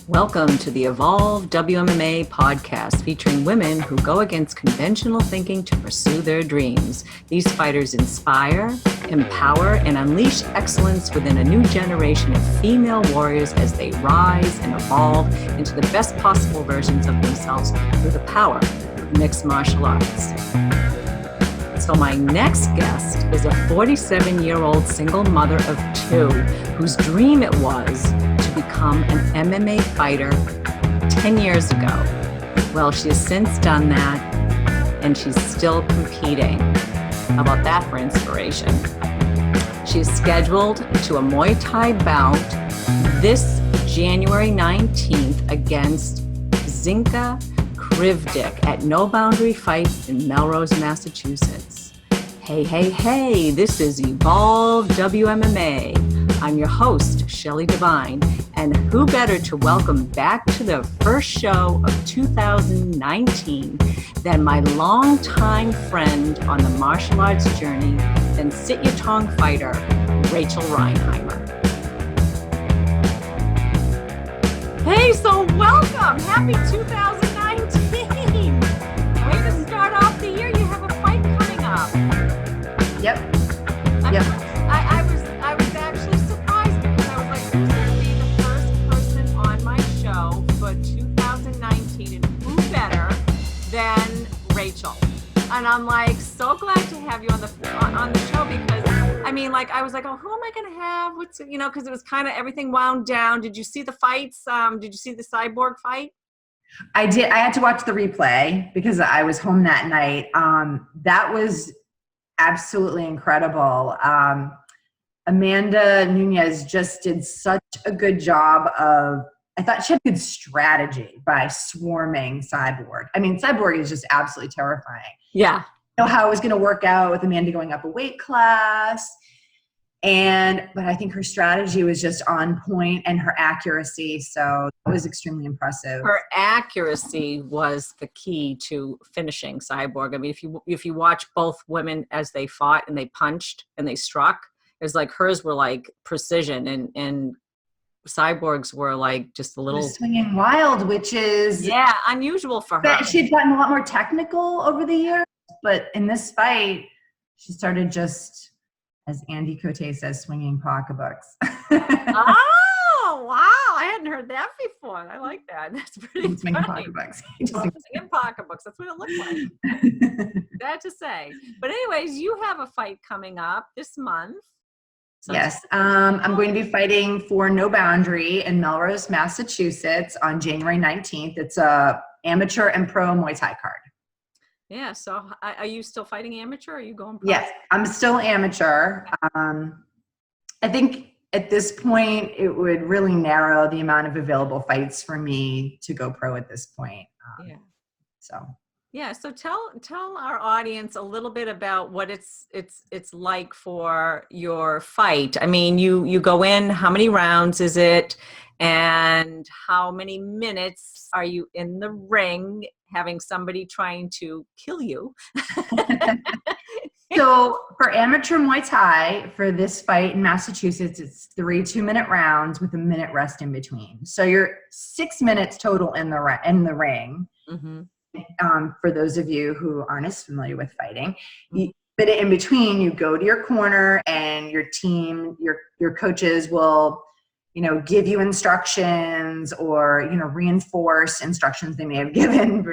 Welcome to the Evolve WMMA podcast featuring women who go against conventional thinking to pursue their dreams. These fighters inspire, empower, and unleash excellence within a new generation of female warriors as they rise and evolve into the best possible versions of themselves through the power of mixed martial arts. So my next guest is a 47-year-old single mother of two whose dream it was to become an MMA fighter 10 years ago. Well, she has since done that, and she's still competing. How about that for inspiration? She's scheduled to a Muay Thai bout this January 19th against Zinka Krivdik at No Boundary Fights in Melrose, Massachusetts. Hey, this is Evolve WMMA. I'm your host, Shelley Devine, and who better to welcome back to the first show of 2019 than my longtime friend on the martial arts journey than Sityodtong fighter, Rachel Reinheimer. Hey, so welcome! Happy 2019! Way to start off the year. You have a fight coming up. Yep. I was actually surprised because I was like, who's going to be the first person on my show for 2019, and who better than Rachel? And I'm like so glad to have you on the show because I was like, oh, who am I going to have? Because it was kind of everything wound down. Did you see the fights? Did you see the Cyborg fight? I did. I had to watch the replay because I was home that night. That was absolutely incredible. Amanda Nunez just did such a good job I thought she had good strategy by swarming Cyborg. I mean, Cyborg is just absolutely terrifying. Yeah. I know how it was going to work out with Amanda going up a weight class. But I think her strategy was just on point and her accuracy. So it was extremely impressive. Her accuracy was the key to finishing Cyborg. I mean, if you watch both women as they fought and they punched and they struck, it was like hers were like precision and Cyborg's were like just a little swinging wild, which is unusual for her. She'd gotten a lot more technical over the years, but in this fight, she started just, as Andy Cote says, swinging pocketbooks. Oh, wow. I hadn't heard that before. I like that. That's pretty swinging funny. Pocketbooks. Swinging pocketbooks. That's what it looked like. Sad to say. But anyways, you have a fight coming up this month. Yes. I'm going to be fighting for No Boundary in Melrose, Massachusetts on January 19th. It's a amateur and pro Muay Thai card. Yeah. So are you still fighting amateur or are you going pro? Yes, I'm still amateur. I think at this point, it would really narrow the amount of available fights for me to go pro at this point. So tell our audience a little bit about what it's like for your fight. I mean, you go in, how many rounds is it? And how many minutes are you in the ring having somebody trying to kill you? So for amateur Muay Thai, for this fight in Massachusetts, it's 3 2-minute rounds with a minute rest in between. So you're 6 minutes total in the ring. Mm-hmm. For those of you who aren't as familiar with fighting, but in between, you go to your corner and your team, your coaches will, give you instructions or, reinforce instructions they may have given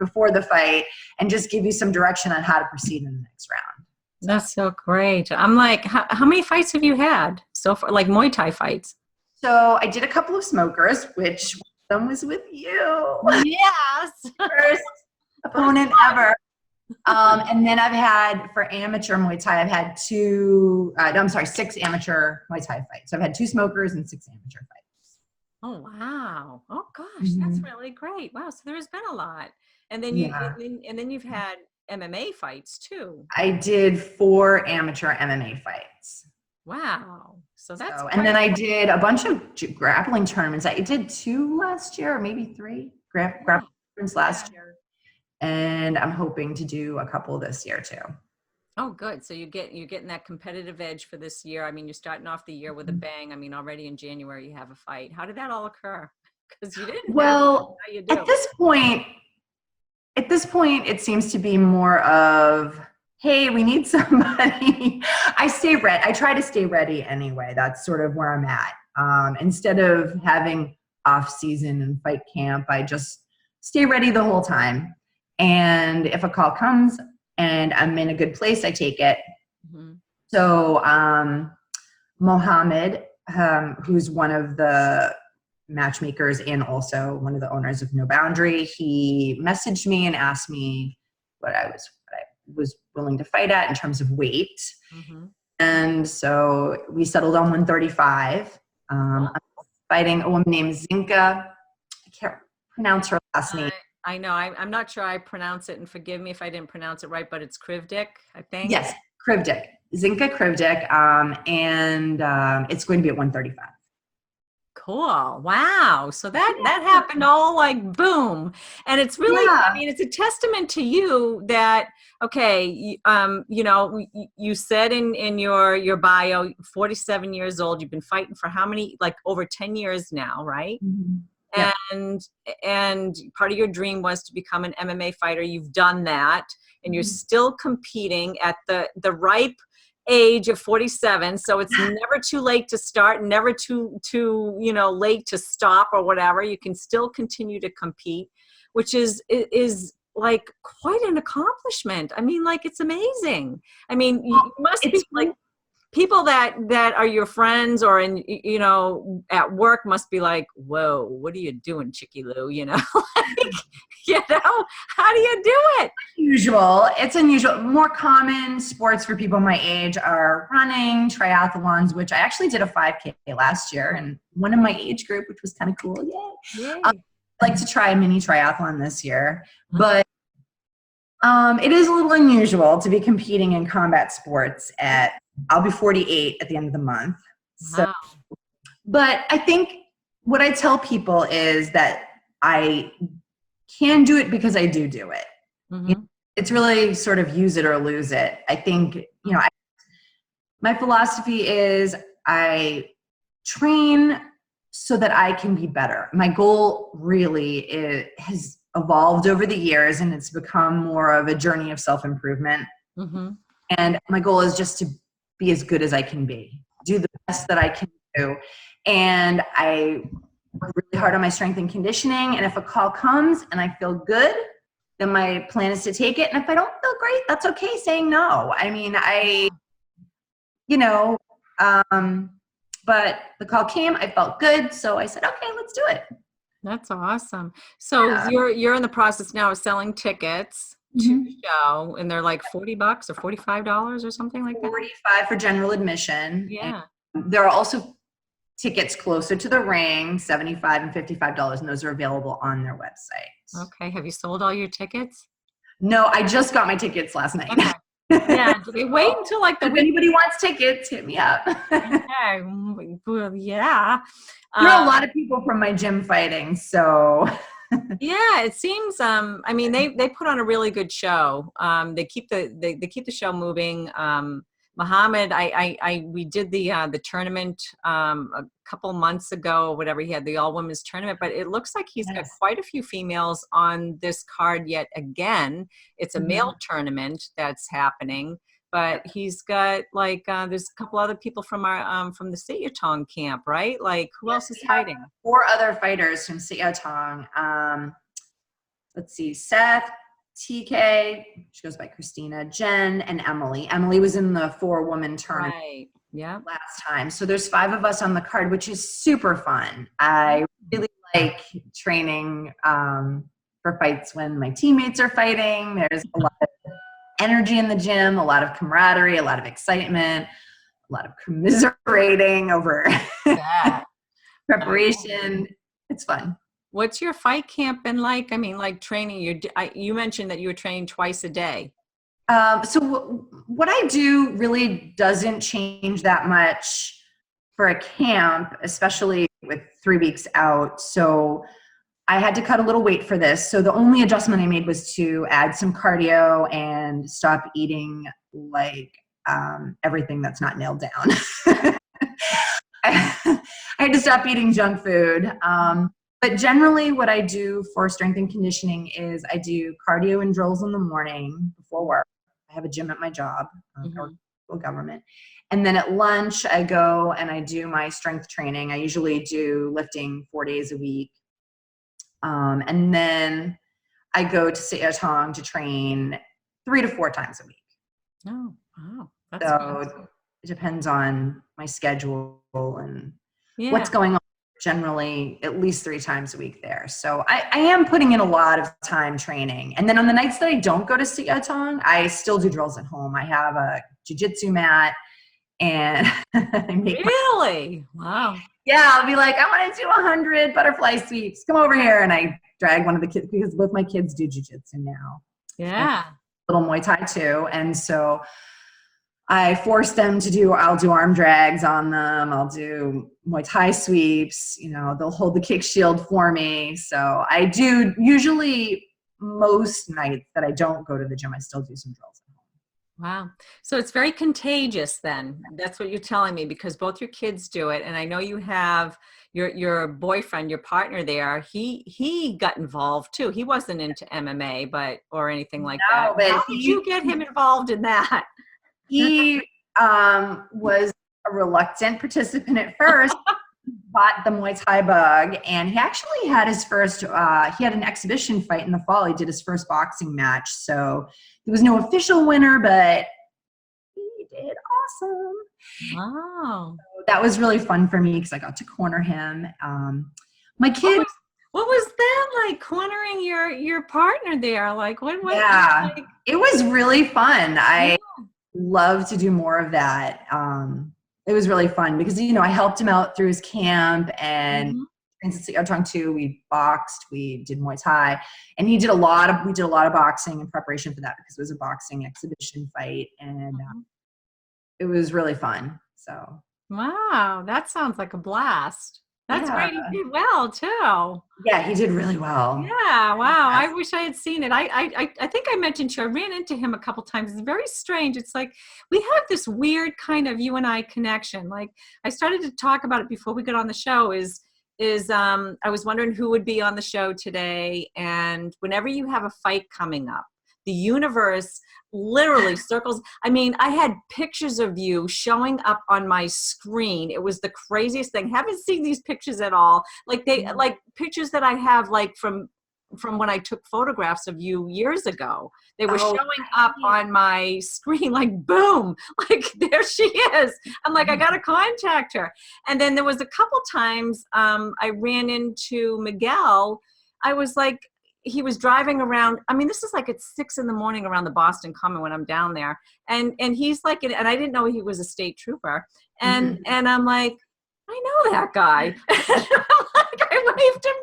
before the fight and just give you some direction on how to proceed in the next round. That's so great. I'm like, how many fights have you had so far, like Muay Thai fights? So I did a couple of smokers, which one of them was with you. Yes. First opponent ever. And then I've had, for amateur Muay Thai, I've had 6 amateur Muay Thai fights. So I've had 2 smokers and 6 amateur fights. Oh, wow. Oh, gosh, that's really great. Wow, so there's been a lot. And then you've had MMA fights, too. I did 4 amateur MMA fights. Wow. So that's and then I did a bunch of grappling tournaments. I did 2 last year, or maybe 3 grappling tournaments last year. And I'm hoping to do a couple this year too. Oh, good. So you're getting that competitive edge for this year. I mean, you're starting off the year with a bang. I mean, already in January you have a fight. How did that all occur? Because you didn't have to. Well, Now you do. at this point, it seems to be more of, hey, we need somebody. I try to stay ready anyway. That's sort of where I'm at. Instead of having off season and fight camp, I just stay ready the whole time. And if a call comes and I'm in a good place, I take it. Mm-hmm. So Mohammed, who's one of the matchmakers and also one of the owners of No Boundary, he messaged me and asked me what I was willing to fight at in terms of weight. Mm-hmm. And so we settled on 135. I'm fighting a woman named Zinka. I can't pronounce her last name. I know. I'm not sure I pronounce it, and forgive me if I didn't pronounce it right, but it's Krivdik, I think. Yes, Krivdik. Zinka Krivdik. And it's going to be at 135. Cool. Wow. So that happened all like boom. And it's really, I mean, it's a testament to you that, okay, you know, you said in your bio, 47 years old, you've been fighting for how many, like over 10 years now, right? Mm-hmm. Yep. And part of your dream was to become an MMA fighter. You've done that, and you're still competing at the ripe age of 47. So it's never too late to start, never too late to stop or whatever. You can still continue to compete, which is like quite an accomplishment. I mean, like, it's amazing. I mean, you must be like, people that are your friends or at work must be like, whoa, what are you doing, Chicky Lou? Like, how do you do it? It's unusual. More common sports for people my age are running, triathlons, which I actually did a 5K last year, and one in my age group, which was kind of cool. Yay. I'd like to try a mini triathlon this year, but it is a little unusual to be competing in combat sports I'll be 48 at the end of the month. So, but I think what I tell people is that I can do it because I do it. Mm-hmm. It's really sort of use it or lose it. I think, my philosophy is I train so that I can be better. My goal really has evolved over the years, and it's become more of a journey of self-improvement. Mm-hmm. And my goal is just to be as good as I can be, do the best that I can do. And I work really hard on my strength and conditioning. And if a call comes and I feel good, then my plan is to take it. And if I don't feel great, that's okay saying no. I mean, but the call came, I felt good. So I said, okay, let's do it. That's awesome. So you're in the process now of selling tickets to the show, and they're like $40 or $45 or something like that. $45 for general admission. Yeah. And there are also tickets closer to the ring, $75 and $55, and those are available on their website. Okay. Have you sold all your tickets? No, I just got my tickets last night. Okay. Yeah. Do they wait until like if anybody wants tickets, hit me up. Okay. Well, yeah. There are a lot of people from my gym fighting, so. Yeah, it seems. I mean, they put on a really good show. They keep the show moving. Muhammad, we did the tournament a couple months ago, or whatever. He had the all women's tournament, but it looks like he's got quite a few females on this card yet again. It's a male tournament that's happening. But he's got like there's a couple other people from our from the Sityodtong camp, right? Like, who else is fighting? 4 other fighters from Sityodtong. Let's see, Seth, TK, she goes by Christina, Jen, and Emily. Emily was in the 4-woman tournament last time. So there's 5 of us on the card, which is super fun. I really like training for fights when my teammates are fighting. There's a lot of energy in the gym, a lot of camaraderie, a lot of excitement, a lot of commiserating over preparation. It's fun. What's your fight camp been like? I mean, like training, you mentioned that you were training twice a day. So what I do really doesn't change that much for a camp, especially with 3 weeks out. So I had to cut a little weight for this. So the only adjustment I made was to add some cardio and stop eating like everything that's not nailed down. I had to stop eating junk food. But generally what I do for strength and conditioning is I do cardio and drills in the morning before work. I have a gym at my job, or government. And then at lunch, I go and I do my strength training. I usually do lifting 4 days a week. And then I go to Sityodtong to train 3 to 4 times a week. Oh, wow. That's So it depends on my schedule and what's yeah. going on. Generally at least 3 times a week there. So I am putting in a lot of time training. And then on the nights that I don't go to Sityodtong, I still do drills at home. I have a jiu-jitsu mat and I make Really? Wow. yeah, I'll be like, I want to do 100 butterfly sweeps. Come over here. And I drag one of the kids because both my kids do jiu-jitsu now. Yeah. Little Muay Thai too. And so I force them to do, I'll do arm drags on them. I'll do Muay Thai sweeps. You know, they'll hold the kick shield for me. So I do usually most nights that I don't go to the gym, I still do some drills at home. Wow. So it's very contagious then. That's what you're telling me, because both your kids do it. And I know you have your boyfriend, your partner there. He got involved too. He wasn't into MMA, or anything like that. But How did you get him involved in that? He was a reluctant participant at first, bought the Muay Thai bug, and he actually had his first, he had an exhibition fight in the fall. He did his first boxing match. So there was no official winner, but he did awesome. Wow. So that was really fun for me because I got to corner him. My kids. What was that like, cornering your partner there? Like what Yeah, like? It was really fun. I love to do more of that. It was really fun because, you know, I helped him out through his camp and in Sityodtong too. We boxed, we did Muay Thai, and we did a lot of boxing in preparation for that because it was a boxing exhibition fight, and it was really fun. So Wow, that sounds like a blast. That's yeah. great. He did well too. Yeah, he did really well. Yeah, wow. I wish I had seen it. I think I mentioned to you, I ran into him a couple times. It's very strange. It's like we have this weird kind of you and I connection. Like I started to talk about it before we got on the show I was wondering who would be on the show today. And whenever you have a fight coming up, the universe literally circles. I mean, I had pictures of you showing up on my screen. It was the craziest thing. Haven't seen these pictures at all. Like like pictures that I have like from when I took photographs of you years ago. They were showing up on my screen like boom, like there she is. I'm like, I gotta contact her. And then there was a couple times I ran into Miguel. I was like, he was driving around. I mean, this is like at 6 a.m. around the Boston Common when I'm down there. And he's like, and I didn't know he was a state trooper. And I'm like, I know that guy. I waved him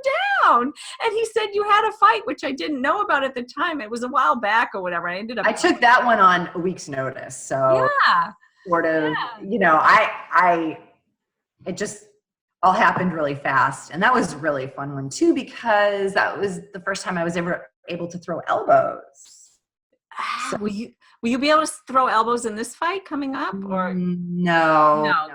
down. And he said, you had a fight, which I didn't know about at the time. It was a while back or whatever. I took that one on a week's notice. So sort of, you know, it just all happened really fast. And that was a really fun one too, because that was the first time I was ever able to throw elbows. So, will you be able to throw elbows in this fight coming up, or no?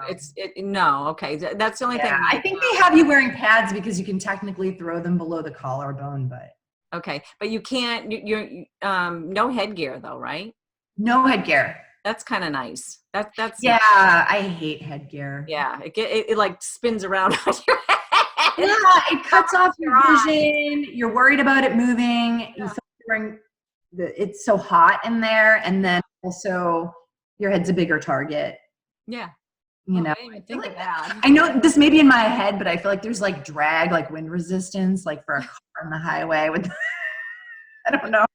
No. Okay, that's the only thing. I think they have you wearing pads because you can technically throw them below the collarbone, but okay, but you can't. You're no headgear though, right? No headgear. That's kind of nice. That's yeah. Nice. I hate headgear. Yeah, it like spins around on your head. Yeah, it cuts off your vision. You're worried about it moving. You feel it's so hot in there, and then also your head's a bigger target. Yeah, you know. I didn't even think of that. I know this may be in my head, but I feel like there's like drag, like wind resistance, like for a car on the highway. With I don't know.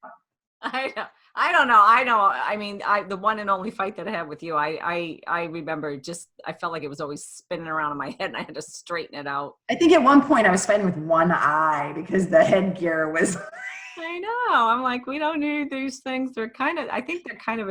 I don't know. I know. I mean, the one and only fight that I had with you, I remember I felt like it was always spinning around in my head and I had to straighten it out. I think at one point I was fighting with one eye because the headgear was. I know. I'm like, we don't need these things. I think they're kind of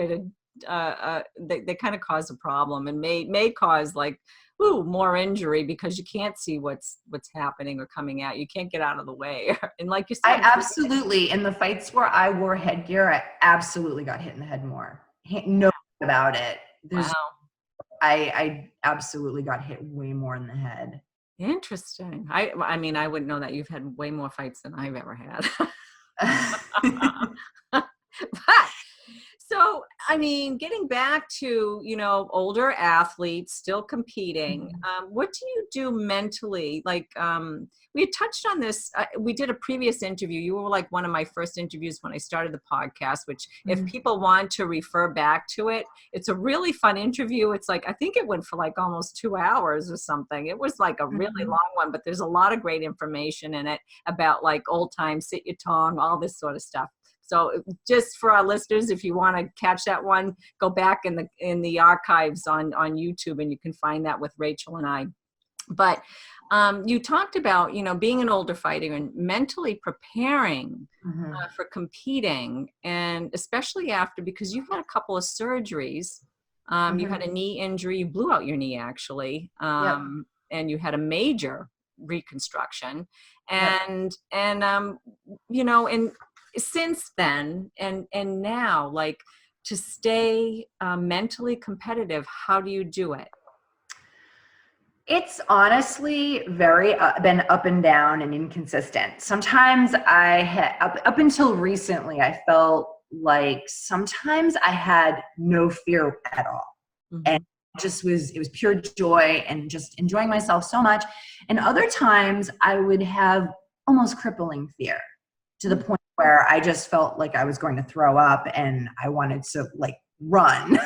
they kind of cause a problem and may cause like, more injury because you can't see what's happening or coming out. You can't get out of the way. And like you said, I absolutely, in the fights where I wore headgear, I absolutely got hit in the head more. No doubt about it. Wow. I absolutely got hit way more in the head. Interesting. I mean, I wouldn't know that. You've had way more fights than I've ever had. But so, I mean, getting back to, older athletes still competing, Mhm. what do you do mentally? Like, we had touched on this. We did a previous interview. You were like one of my first interviews when I started the podcast, which if Mhm. people want to refer back to it, it's a really fun interview. It's like, I think it went for like almost 2 hours or something. It was like a really Mhm. long one, but there's a lot of great information in it about like old time Sityodtong, all this sort of stuff. So just for our listeners, if you want to catch that one, go back in the archives on YouTube, and you can find that with Rachel and I. But you talked about, being an older fighter and mentally preparing Mhm. for competing, and especially after, because you had a couple of surgeries. You Mhm. had a knee injury, you blew out your knee actually, Yep. and you had a major reconstruction, Yep. and since then and now, like, to stay mentally competitive, how do you do it? It's honestly very been up and down and inconsistent. Sometimes I had up until recently, I felt like sometimes I had no fear at all. And Hmm. it was pure joy and just enjoying myself so much. And other times I would have almost crippling fear to the point where I just felt like I was going to throw up and I wanted to like run.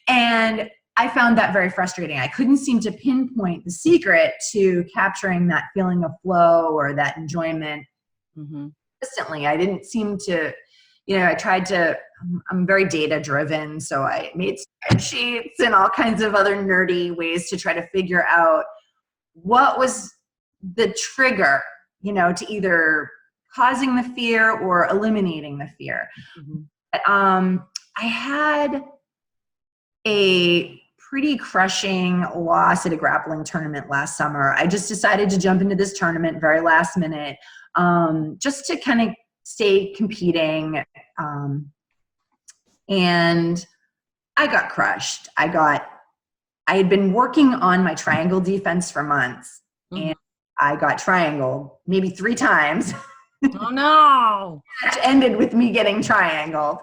And I found that very frustrating. I couldn't seem to pinpoint the secret to capturing that feeling of flow or that enjoyment Hmm. consistently. I didn't seem to, I tried to, I'm very data driven. So I made spreadsheets and all kinds of other nerdy ways to try to figure out what was the trigger, to either causing the fear or eliminating the fear. Hmm. But, I had a pretty crushing loss at a grappling tournament last summer. I just decided to jump into this tournament very last minute, just to kind of stay competing. And I got crushed. I had been working on my triangle defense for months, Hmm. and I got triangled maybe 3 times. Oh no. Match ended with me getting triangled.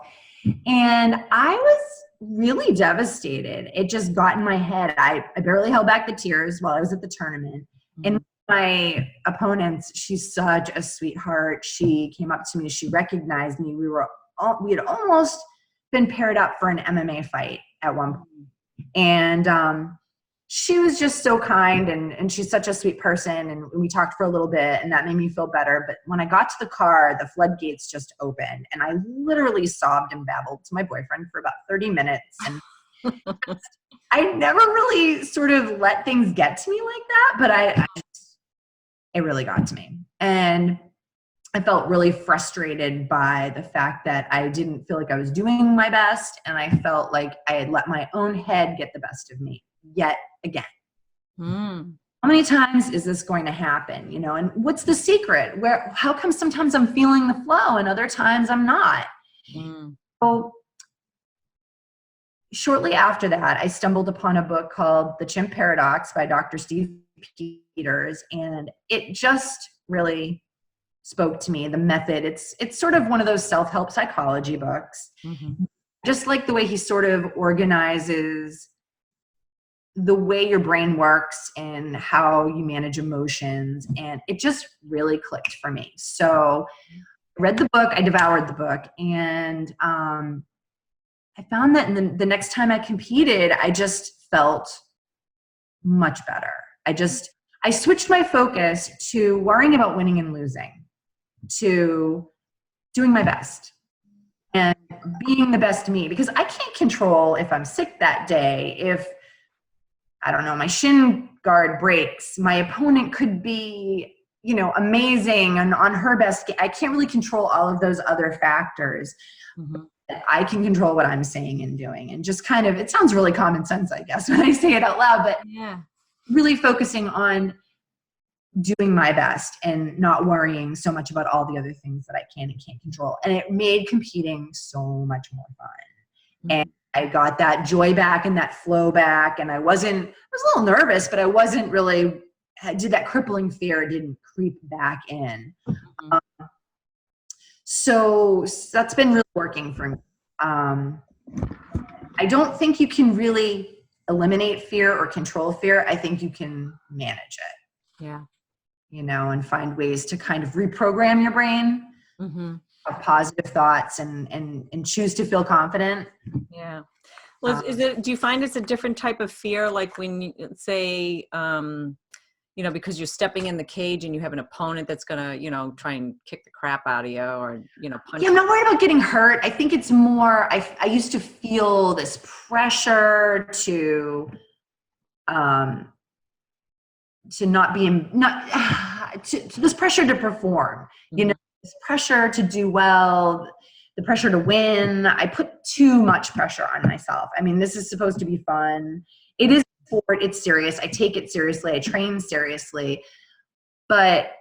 And I was really devastated. It just got in my head. I barely held back the tears while I was at the tournament. And Hmm. my opponents, she's such a sweetheart. She came up to me. She recognized me. We had almost been paired up for an MMA fight at one point. And she was just so kind, and she's such a sweet person. And we talked for a little bit, and that made me feel better. But when I got to the car, the floodgates just opened, and I literally sobbed and babbled to my boyfriend for about 30 minutes. And I never really sort of let things get to me like that, but it really got to me. And I felt really frustrated by the fact that I didn't feel like I was doing my best, and I felt like I had let my own head get the best of me yet again. Mm. How many times is this going to happen? And what's the secret? How come sometimes I'm feeling the flow and other times I'm not? Mm. Well, shortly after that, I stumbled upon a book called The Chimp Paradox by Dr. Steve Peters, and it just really spoke to me. The method, it's sort of one of those self-help psychology books. Hmm. Just like the way he sort of organizes the way your brain works and how you manage emotions, and it just really clicked for me. So I read the book, I devoured the book, and I found that the next time I competed, I just felt much better. I switched my focus to worrying about winning and losing, to doing my best and being the best me, because I can't control if I'm sick that day, if I don't know, my shin guard breaks, my opponent could be, amazing and on her best. I can't really control all of those other factors. Hmm. I can control what I'm saying and doing, and just kind of, it sounds really common sense, I guess, when I say it out loud, but Yeah. really focusing on doing my best and not worrying so much about all the other things that I can and can't control. And it made competing so much more fun. And Hmm. I got that joy back and that flow back. And I was a little nervous, but I wasn't really that crippling fear didn't creep back in. Mhm. So that's been really working for me. I don't think you can really eliminate fear or control fear. I think you can manage it. Yeah. And find ways to kind of reprogram your brain Mm-hmm. of positive thoughts and choose to feel confident. Yeah. Well, do you find it's a different type of fear? Like when you say, because you're stepping in the cage and you have an opponent that's going to, try and kick the crap out of you or, punch. Yeah, I'm not worried about getting hurt. I think it's more, I used to feel this pressure to not be this pressure to perform, this pressure to do well, the pressure to win. I put too much pressure on myself. I mean, this is supposed to be fun. It is a sport. It's serious. I take it seriously. I train seriously, but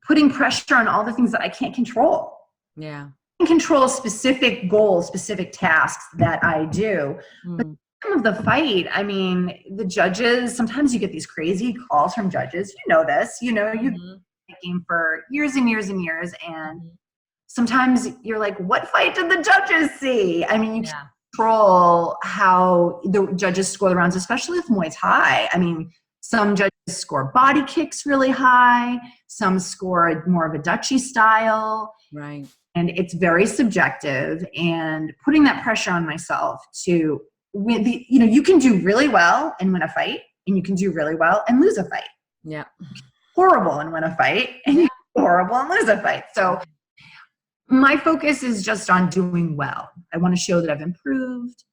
putting pressure on all the things that I can't control. Yeah. I can control specific goals, specific tasks that I do. But of the fight, I mean, the judges, sometimes you get these crazy calls from judges. You know this, you've been game for years and years and years. And sometimes you're like, what fight did the judges see? I mean, you can't control how the judges score the rounds, especially with Muay Thai. I mean, some judges score body kicks really high. Some score more of a Dutchy style. Right. And it's very subjective. And putting that pressure on myself to win you can do really well and win a fight, and you can do really well and lose a fight. Yeah. Horrible and win a fight, and you can horrible and lose a fight. So my focus is just on doing well. I want to show that I've improved.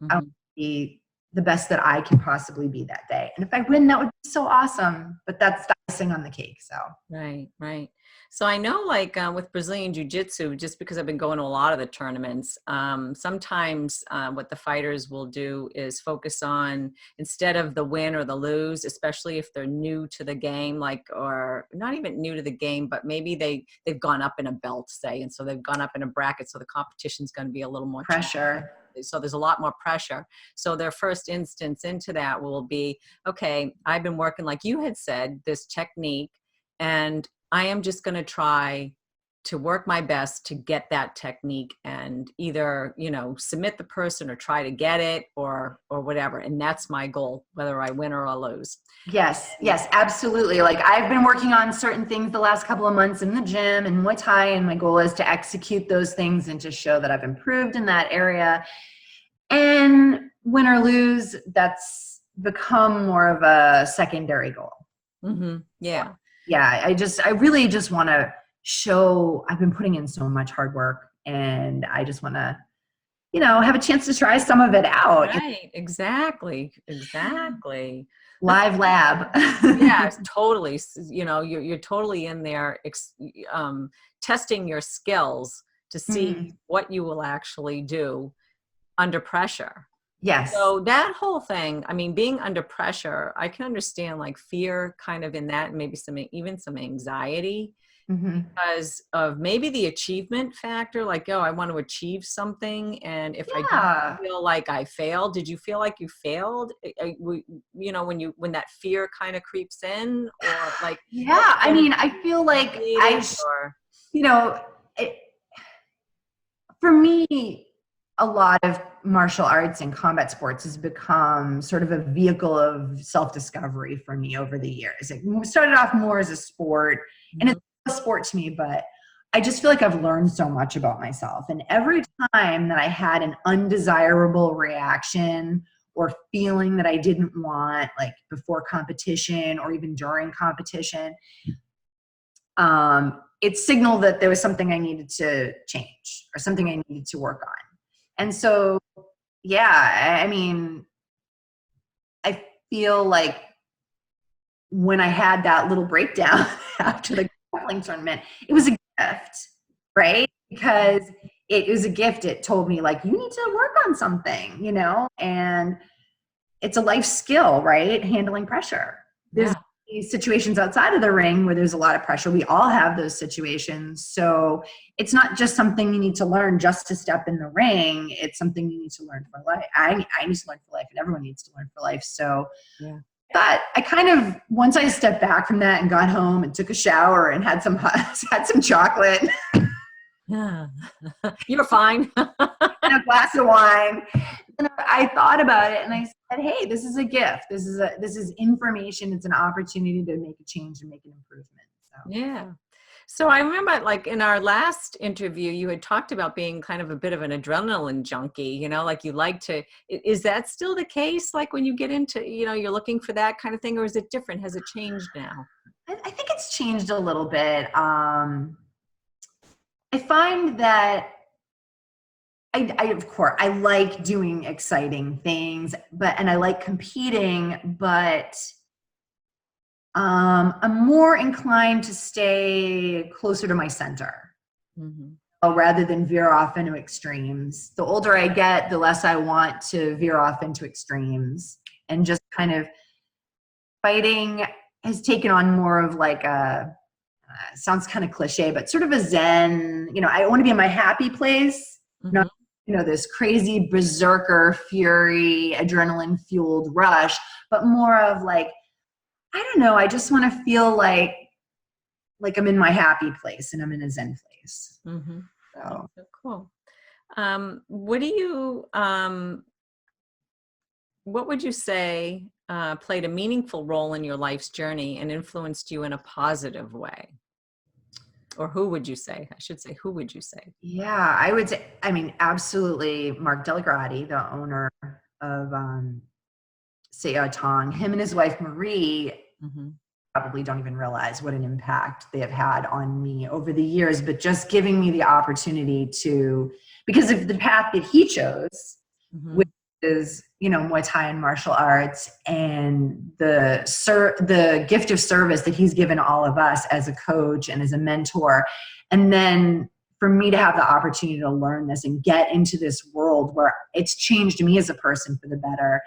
I want to be the best that I can possibly be that day. And if I win, that would be so awesome. But that's the icing on the cake. So right. So I know, like with Brazilian Jiu-Jitsu, just because I've been going to a lot of the tournaments, sometimes what the fighters will do is focus on, instead of the win or the lose, especially if they're new to the game, or not even new to the game, but maybe they've gone up in a belt, say, and so they've gone up in a bracket, so the competition's going to be a little more pressure. So there's a lot more pressure. So their first instance into that will be, okay, I've been working, like you had said, this technique, and I am just going to try to work my best to get that technique and either, submit the person or try to get it or whatever. And that's my goal, whether I win or I lose. Yes, absolutely. Like I've been working on certain things the last couple of months in the gym and Muay Thai, and my goal is to execute those things and to show that I've improved in that area. And win or lose, that's become more of a secondary goal. Mm-hmm. Yeah. Yeah, I really just want to show I've been putting in so much hard work, and I just want to, have a chance to try some of it out. Right, exactly. Live lab. Yeah, totally. You're totally in there testing your skills to see what you will actually do under pressure. Yes. So that whole thing, I mean, being under pressure, I can understand like fear kind of in that, and maybe even some anxiety because of maybe the achievement factor, like, I want to achieve something. And if I don't feel like I failed, did you feel like you failed? When that fear kind of creeps in, or like, I mean, I feel like for me, a lot of martial arts and combat sports has become sort of a vehicle of self-discovery for me over the years. It started off more as a sport, and it's a sport to me, but I just feel like I've learned so much about myself. And every time that I had an undesirable reaction or feeling that I didn't want, like before competition or even during competition, it signaled that there was something I needed to change or something I needed to work on. And so, I mean, I feel like when I had that little breakdown after the grappling tournament, it was a gift, right? Because it was a gift. It told me, like, you need to work on something, and it's a life skill, right? Handling pressure. There's these situations outside of the ring where there's a lot of pressure. We all have those situations. So it's not just something you need to learn just to step in the ring. It's something you need to learn for life. I need to learn for life, and everyone needs to learn for life. So thought I kind of, once I stepped back from that and got home and took a shower and had some chocolate Yeah. You're fine. and a glass of wine, and I thought about it and I said, hey, this is a gift. This is information. It's an opportunity to make a change and make an improvement. So. Yeah. So I remember, like, in our last interview, you had talked about being kind of a bit of an adrenaline junkie, you know, like you like to, is that still the case? Like when you get into, you know, you're looking for that kind of thing, or is it different? Has it changed now? I think it's changed a little bit. I find that I of course I like doing exciting things, and I like competing, but I'm more inclined to stay closer to my center, rather than veer off into extremes. The older I get, the less I want to veer off into extremes, and just kind of fighting has taken on more of like a, sounds kind of cliche, but sort of a zen, you know, I want to be in my happy place, not, you know, this crazy berserker fury, adrenaline fueled rush, but more of like, I don't know, I just want to feel like I'm in my happy place and I'm in a zen place. So cool. What do you, what would you say played a meaningful role in your life's journey and influenced you in a positive way? Or who would you say? I should say, who would you say? Yeah, I would say, I mean, absolutely Mark Delagrati, the owner of Sityodtong. Him and his wife Marie probably don't even realize what an impact they have had on me over the years, but just giving me the opportunity to, because of the path that he chose, which is, you know, Muay Thai and martial arts, and the gift of service that he's given all of us as a coach and as a mentor. And then for me to have the opportunity to learn this and get into this world where it's changed me as a person for the better,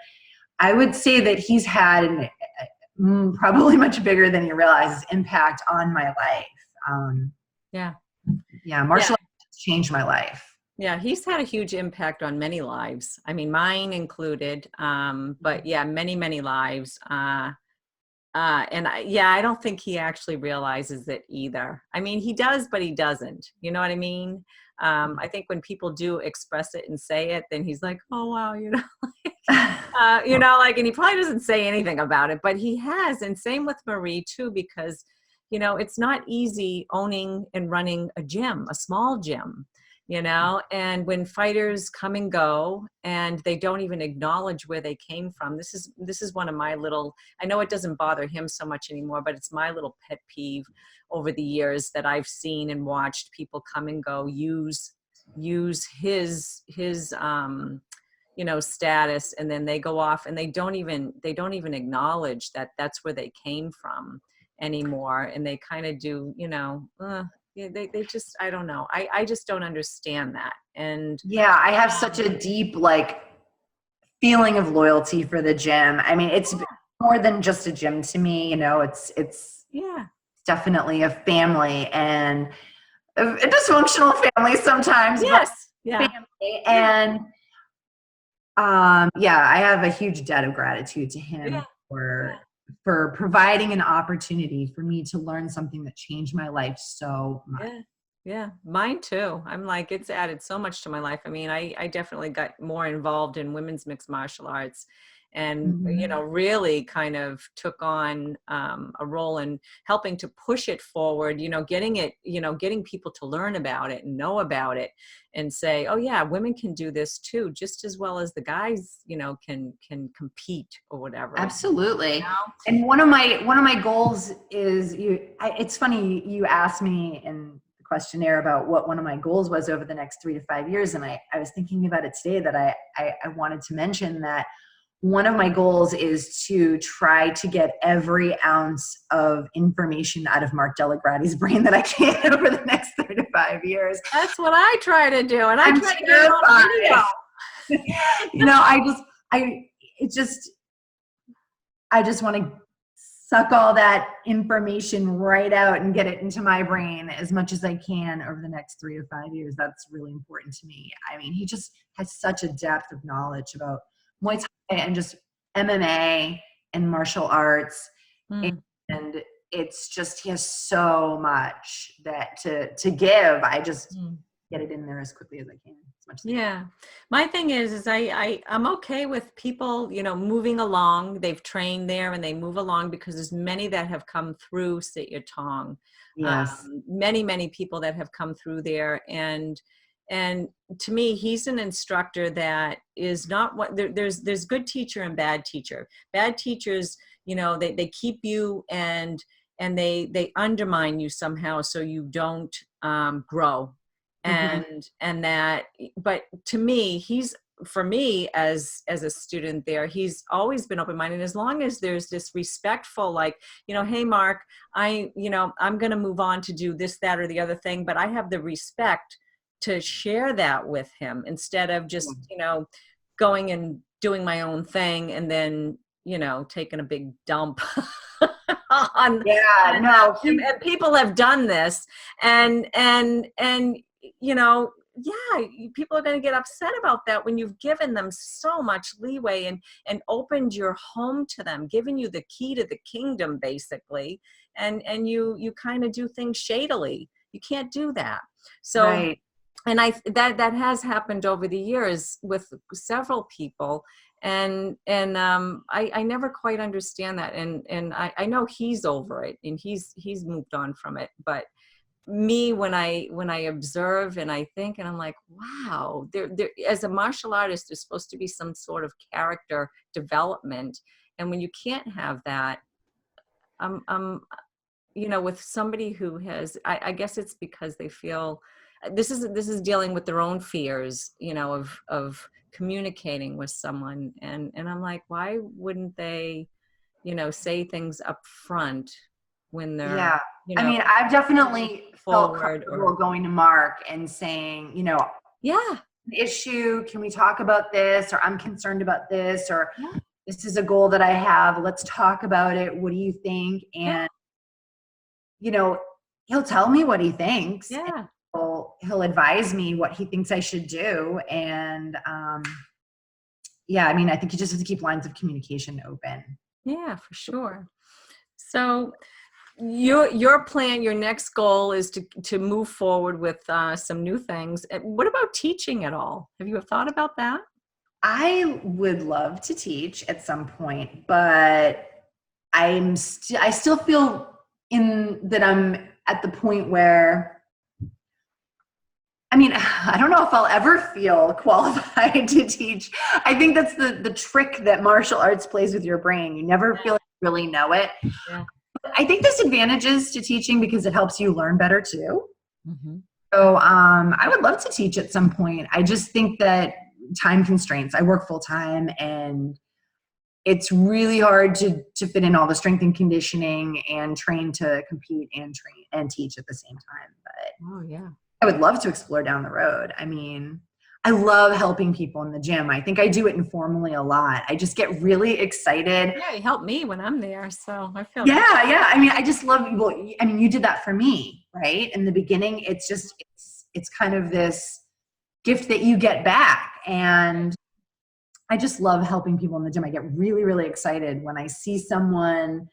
I would say that he's had probably much bigger than he realizes impact on my life. Martial arts has changed my life. Yeah, he's had a huge impact on many lives. I mean, mine included, but yeah, many, many lives. And I don't think he actually realizes it either. I mean, he does, but he doesn't. You know what I mean? I think when people do express it and say it, then he's like, oh, wow, you know, you know, like, and he probably doesn't say anything about it, but he has. And same with Marie too, because, you know, it's not easy owning and running a gym, a small gym, you know, and when fighters come and go and they don't even acknowledge where they came from. This is one of my little, I know it doesn't bother him so much anymore, but it's my little pet peeve over the years that I've seen and watched people come and go, use his you know, status, and then they go off and they don't even acknowledge that that's where they came from anymore. And they kind of do, you know, they just, I don't know. I just don't understand that. And yeah, I have such a deep, like, feeling of loyalty for the gym. I mean, it's more than just a gym to me, you know, it's definitely a family, and a dysfunctional family sometimes. Yes. Family. And I have a huge debt of gratitude to him for providing an opportunity for me to learn something that changed my life so much. Yeah, mine too. I'm like, it's added so much to my life. I mean, I definitely got more involved in women's mixed martial arts, and you know, really kind of took on a role in helping to push it forward, you know, getting people to learn about it and know about it and say, oh yeah, women can do this too, just as well as the guys, you know, can compete or whatever. Absolutely. You know? And one of my goals is, it's funny, you asked me in the questionnaire about what one of my goals was over the next 3 to 5 years. And I was thinking about it today, that I wanted to mention that one of my goals is to try to get every ounce of information out of Mark Delagrati's brain that I can over the next 3 to 5 years. That's what I try to do. And I try to get it on video. You know, I just want to suck all that information right out and get it into my brain as much as I can over the next 3 to 5 years. That's really important to me. I mean, he just has such a depth of knowledge about Muay Thai and just MMA in martial arts. Mm. And it's just, he has so much that to give. I just get it in there as quickly as I can. As much as Yeah. My thing is I'm okay with people, moving along. They've trained there and they move along because there's many that have come through Sityodtong. Yes. Many, many people that have come through there. And to me, he's an instructor that is not what there's good teacher and bad teacher. Bad teachers, they keep you and they undermine you somehow so you don't grow. And that, but to me, for me as a student there, he's always been open-minded, as long as there's this respectful, like, hey, Mark, I'm going to move on to do this, that, or the other thing, but I have the respect to share that with him instead of just, going and doing my own thing and then, taking a big dump on, and people have done this and people are going to get upset about that when you've given them so much leeway and opened your home to them, given you the key to the kingdom, basically. And you kind of do things shadily. You can't do that. So, right. And that has happened over the years with several people. And I never quite understand that. And I know he's over it and he's moved on from it, but me, when I observe and I think, and I'm like, wow, there as a martial artist, there's supposed to be some sort of character development. And when you can't have that, with somebody who has, I guess it's because they feel this is dealing with their own fears, of communicating with someone. And I'm like, why wouldn't they, say things up front when they're, I mean, I've definitely felt comfortable or going to Mark and saying, issue, can we talk about this? Or I'm concerned about this, or this is a goal that I have. Let's talk about it. What do you think? And, he'll tell me what he thinks. Yeah. He'll advise me what he thinks I should do. And, I mean, I think you just have to keep lines of communication open. Yeah, for sure. So your plan, your next goal is to move forward with some new things. What about teaching at all? Have you thought about that? I would love to teach at some point, but I still feel that I'm at the point where, I mean, I don't know if I'll ever feel qualified to teach. I think that's the trick that martial arts plays with your brain. You never feel like you really know it. Yeah. I think there's advantages to teaching because it helps you learn better too. Mm-hmm. So I would love to teach at some point. I just think that time constraints. I work full time and it's really hard to fit in all the strength and conditioning and train to compete and train and teach at the same time. But I would love to explore down the road. I mean, I love helping people in the gym. I think I do it informally a lot. I just get really excited. Yeah, you help me when I'm there, so I feel. Yeah. I mean, I just love. Well, I mean, you did that for me, right? In the beginning, it's kind of this gift that you get back, and I just love helping people in the gym. I get really, really excited when I see someone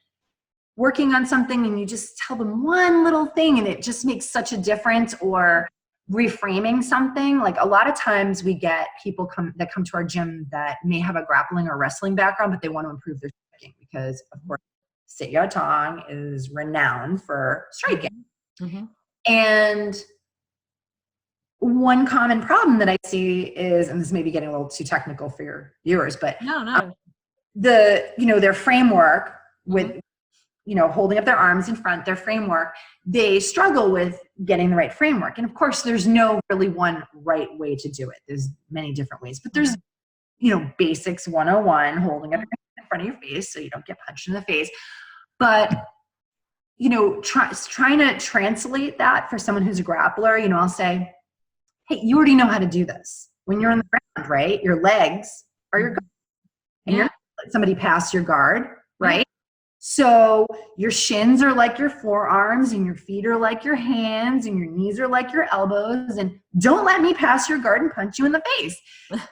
working on something and you just tell them one little thing and it just makes such a difference, or reframing something. Like a lot of times we get people that come to our gym that may have a grappling or wrestling background, but they want to improve their striking because, of course, Sityodtong is renowned for striking. Mm-hmm. And one common problem that I see is, and this may be getting a little too technical for your viewers, but no. Their framework with, holding up their arms in front, their framework, they struggle with getting the right framework. And of course, there's no really one right way to do it. There's many different ways, but there's, basics 101, holding up your hands in front of your face so you don't get punched in the face. But, trying to translate that for someone who's a grappler, I'll say, hey, you already know how to do this. When you're on the ground, right? Your legs are your guard. And you're not gonna let somebody pass your guard, right? So your shins are like your forearms and your feet are like your hands and your knees are like your elbows, and don't let me pass your guard and punch you in the face.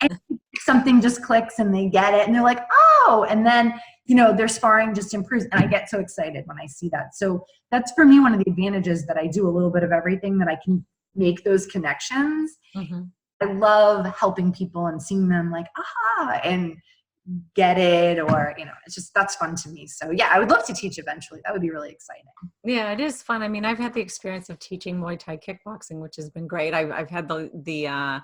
And something just clicks and they get it and they're like, oh, and then, their sparring just improves. And I get so excited when I see that. So that's for me, one of the advantages, that I do a little bit of everything, that I can make those connections. Mm-hmm. I love helping people and seeing them like, aha, and get it, or, it's just, that's fun to me. So yeah, I would love to teach eventually. That would be really exciting. Yeah, it is fun. I mean, I've had the experience of teaching Muay Thai kickboxing, which has been great. I've had the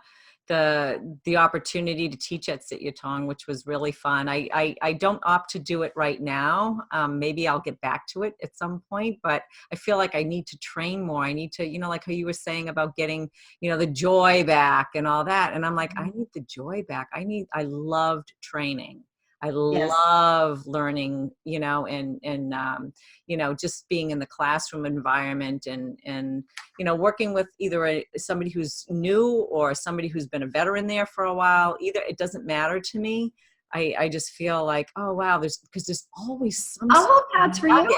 opportunity to teach at Sityodtong, which was really fun. I don't opt to do it right now. Maybe I'll get back to it at some point, but I feel like I need to train more. I need to, like how you were saying about getting, the joy back and all that. And I'm like, I need the joy back. I loved training. I Yes. love learning, just being in the classroom environment and working with either somebody who's new or somebody who's been a veteran there for a while. Either, it doesn't matter to me. I just feel like, oh wow, because there's always some. I'll hold pads for you.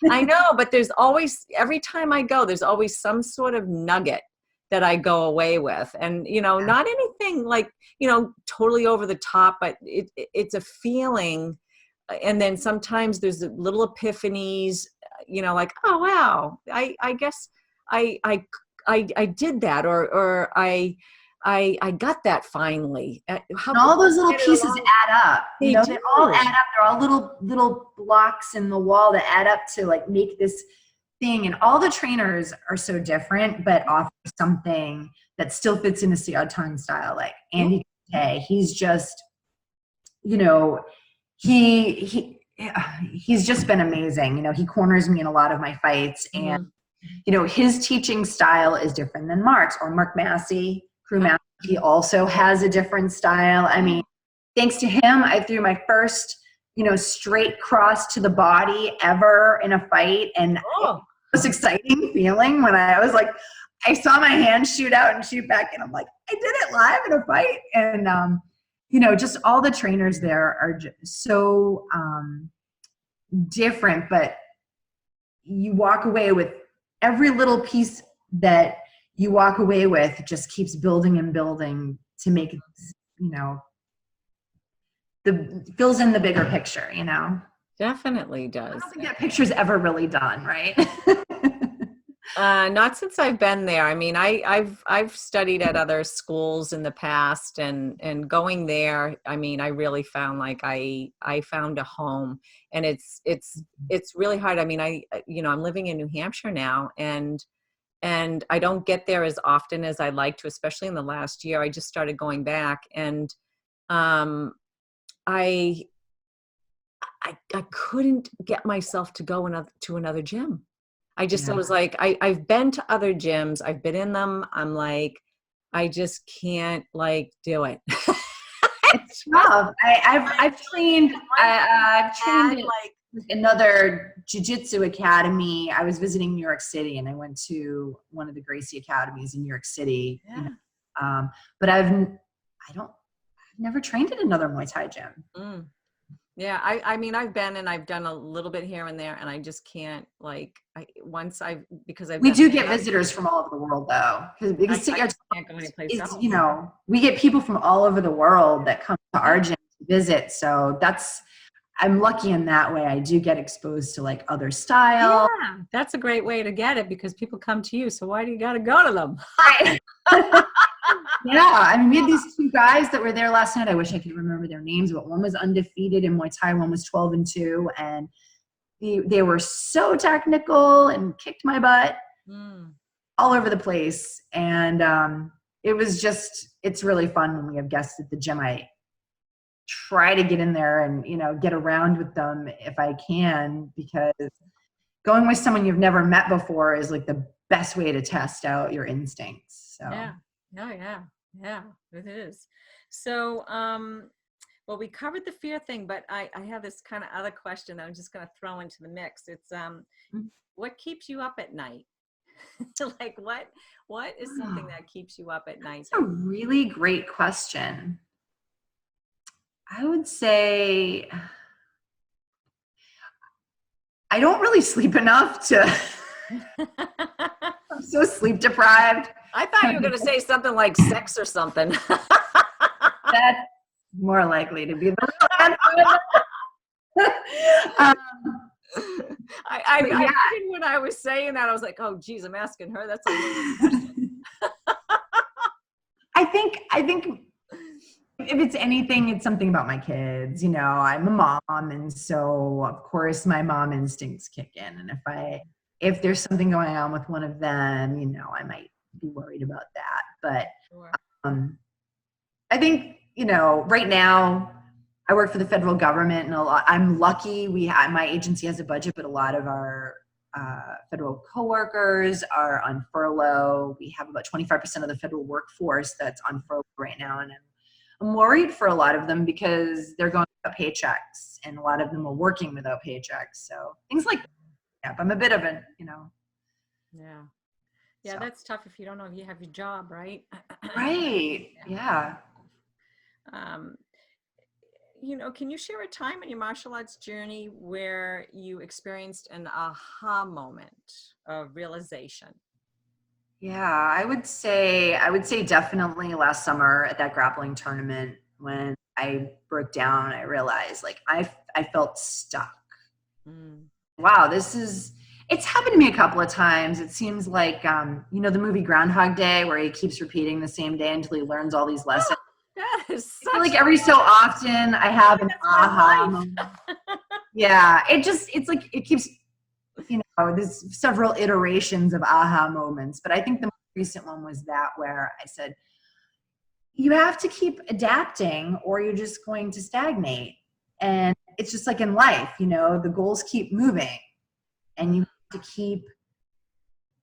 I know, but there's always, every time I go, there's always some sort of nugget that I go away with. And, not anything like, totally over the top, but it's a feeling. And then sometimes there's little epiphanies, like, oh, wow, I guess I did that, or I got that finally. And all those little pieces add up. They all add up. They're all little blocks in the wall that add up to like make this thing. And all the trainers are so different, but offer something that still fits in a Sityodtong style. Like Andy K, he's just, he's just been amazing. He corners me in a lot of my fights, and his teaching style is different than Mark's, or Mark Massey, Crew Massey. He also has a different style. I mean, thanks to him, I threw my first straight cross to the body ever in a fight. And the most exciting feeling when I was like, I saw my hand shoot out and shoot back, and I'm like, I did it live in a fight. And, just all the trainers there are just so different, but you walk away with every little piece that you walk away with just keeps building and building to make it, fills in the bigger picture, Definitely does. I don't think that picture's ever really done, right? Not since I've been there. I mean, I've studied at other schools in the past, and going there, I mean, I really found like I found a home, and it's really hard. I mean, I'm living in New Hampshire now, and I don't get there as often as I'd like to, especially in the last year. I just started going back, and I couldn't get myself to go to another gym. I was like, I've been to other gyms. I've been in them. I'm like, I just can't do it. It's tough. I've trained at another jiu-jitsu academy. I was visiting New York City, and I went to one of the Gracie academies in New York City. Yeah. But I've never trained at another Muay Thai gym. Yeah, I mean, I've been, and I've done a little bit here and there, and I just can't we do get visitors from all over the world, though, because I can't go anyplace else. We get people from all over the world that come to our gym to visit. So I'm lucky in that way. I do get exposed to other styles. Yeah, that's a great way to get it, because people come to you. So why do you got to go to them? Right. Yeah, I mean, we had these two guys that were there last night. I wish I could remember their names, but one was undefeated in Muay Thai, one was 12-2, and they were so technical and kicked my butt all over the place. And it's really fun when we have guests at the gym. I try to get in there and get around with them if I can, because going with someone you've never met before is the best way to test out your instincts. So yeah, it is. So well, we covered the fear thing, but I have this kind of other question that I'm just going to throw into the mix. It's what keeps you up at night? What is something that keeps you up at night? That's a really great question. I would say I don't really sleep enough to I'm so sleep deprived. I thought you were going to say something like sex or something. That's more likely to be the real answer. um, I but yeah. imagine when I was saying that, I was like, oh, geez, I'm asking her. That's a weird question. I think if it's anything, it's something about my kids. You know, I'm a mom, and so of course my mom instincts kick in. And if there's something going on with one of them, you know, I might be worried about that. But Sure. I think, you know, right now I work for the federal government, and I'm lucky. My agency has a budget, but a lot of our federal coworkers are on furlough. We have about 25% of the federal workforce that's on furlough right now, and I'm worried for a lot of them because they're going without paychecks, and a lot of them are working without paychecks. So things like that. I'm a bit of a, you know. Yeah. Yeah, So. that's tough if you don't know if you have your job, right? Right. Yeah. You know, can you share a time in your martial arts journey where you experienced an aha moment of realization? Yeah, I would say definitely last summer at that grappling tournament when I broke down, I realized like I felt stuck. Mm. Wow, it's happened to me a couple of times. It seems like you know the movie Groundhog Day where he keeps repeating the same day until he learns all these lessons. That is I feel such like every so often I have an that's my aha life. moment. Yeah, it's like it keeps, you know, there's several iterations of aha moments, but I think the most recent one was that where I said, you have to keep adapting or you're just going to stagnate. And it's just like in life, you know, the goals keep moving and you have to keep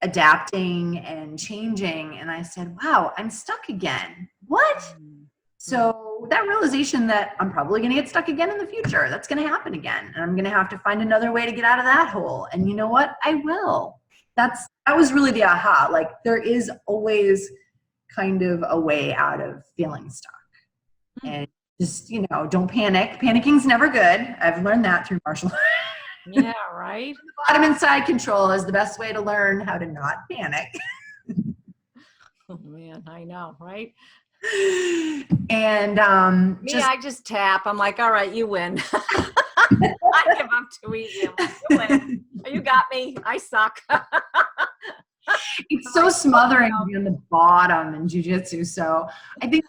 adapting and changing. And I said, wow, I'm stuck again. What? Mm. So that realization that I'm probably going to get stuck again in the future, that's going to happen again. And I'm going to have to find another way to get out of that hole. And you know what? I will. That was really the aha. Like there is always kind of a way out of feeling stuck. And just, you know, don't panic. Panicking is never good. I've learned that through martial arts. Yeah, right. Bottom and side control is the best way to learn how to not panic. Oh man, I know, right? And I just tap. I'm like, all right, you win. I give up too easy. I'm like, you win. You got me. I suck. It's so smothering to be on the bottom in jiu-jitsu. So I think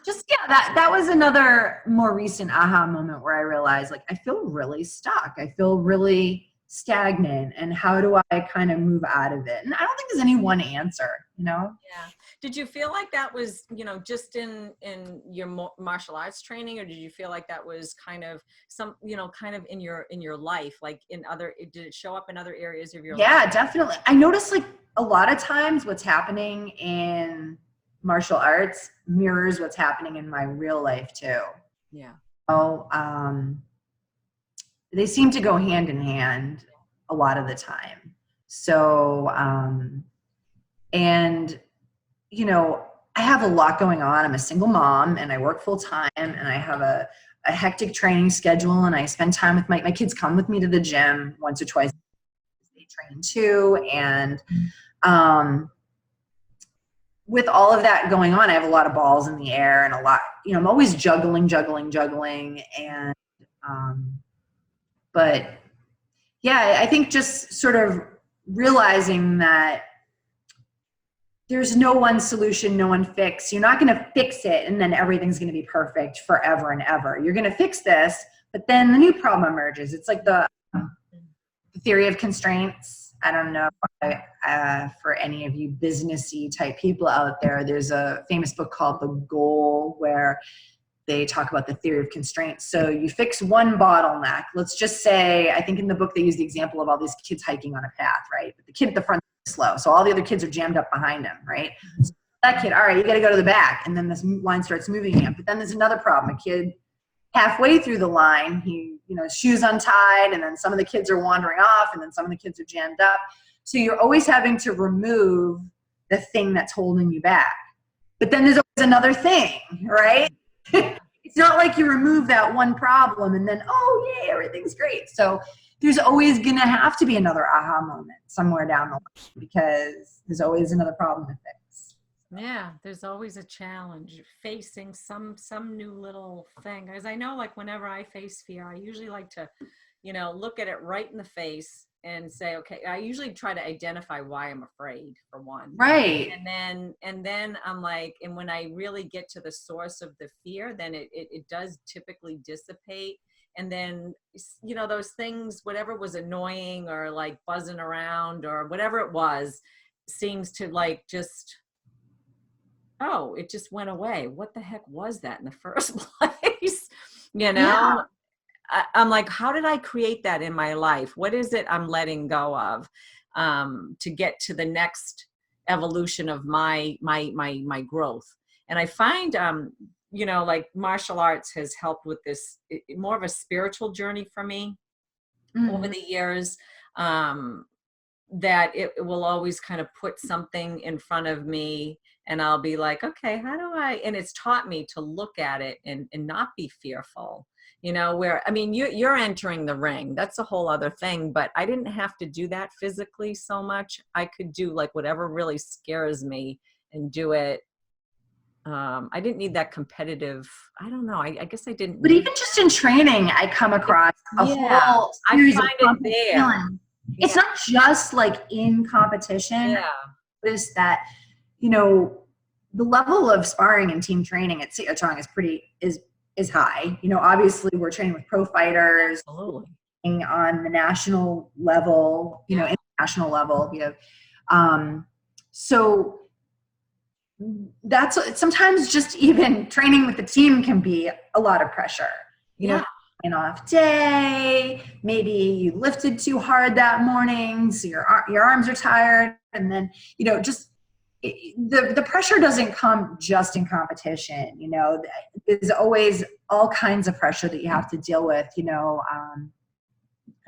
just, yeah, that was another more recent aha moment where I realized like, I feel really stuck. I feel really stagnant, and how do I kind of move out of it? And I don't think there's any one answer, you know? Yeah. Did you feel like that was, you know, just in your martial arts training, or did you feel like that was kind of some, you know, kind of in your life, like did it show up in other areas of your life? Yeah, definitely. I noticed like a lot of times what's happening in martial arts mirrors what's happening in my real life too. Yeah. So, they seem to go hand in hand a lot of the time. So, and, you know, I have a lot going on. I'm a single mom and I work full time, and I have a hectic training schedule, and I spend time with my kids come with me to the gym once or twice. They train too. And, with all of that going on, I have a lot of balls in the air and a lot, you know, I'm always juggling. And, but yeah, I think just sort of realizing that there's no one solution, no one fix. You're not going to fix it and then everything's going to be perfect forever and ever. You're going to fix this, but then the new problem emerges. It's like the theory of constraints. I don't know for any of you businessy type people out there, there's a famous book called The Goal where they talk about the theory of constraints. So you fix one bottleneck. Let's just say, I think in the book they use the example of all these kids hiking on a path, right? But the kid at the front is slow. So all the other kids are jammed up behind him, right? So that kid, all right, you got to go to the back. And then this line starts moving again. But then there's another problem. A kid halfway through the line, shoes untied, and then some of the kids are wandering off, and then some of the kids are jammed up. So you're always having to remove the thing that's holding you back. But then there's always another thing, right? It's not like you remove that one problem and then, oh, yay, everything's great. So there's always going to have to be another aha moment somewhere down the line because there's always another problem to fix. Yeah, there's always a challenge facing some new little thing. As I know, like whenever I face fear, I usually like to, look at it right in the face and say, okay, I usually try to identify why I'm afraid, for one. Right. And then I'm like, and when I really get to the source of the fear, then it does typically dissipate. And then, those things, whatever was annoying or like buzzing around or whatever it was, seems to like just, oh, it just went away. What the heck was that in the first place? You Yeah. know, I'm like, how did I create that in my life? What is it I'm letting go of, to get to the next evolution of my growth? And I find, like martial arts has helped with this, more of a spiritual journey for me over Mhm. the years. That it will always kind of put something in front of me, and I'll be like, okay, how do I, and it's taught me to look at it and not be fearful, where, I mean, you're entering the ring. That's a whole other thing, but I didn't have to do that physically so much. I could do like whatever really scares me and do it. I didn't need that competitive. I don't know. I guess I didn't But need even just in training, I come it. across a Yeah, whole I series of find it complex there. feelings. It's Yeah. not just like in competition. Yeah. Is that, you know, the level of sparring and team training at Sityodtong is high. Obviously we're training with pro fighters Absolutely. on the national level, Yeah. international level, so that's sometimes just even training with the team can be a lot of pressure. Yeah. An off day, maybe you lifted too hard that morning, so your arms are tired, and then just the pressure doesn't come just in competition. There's always all kinds of pressure that you have to deal with. Am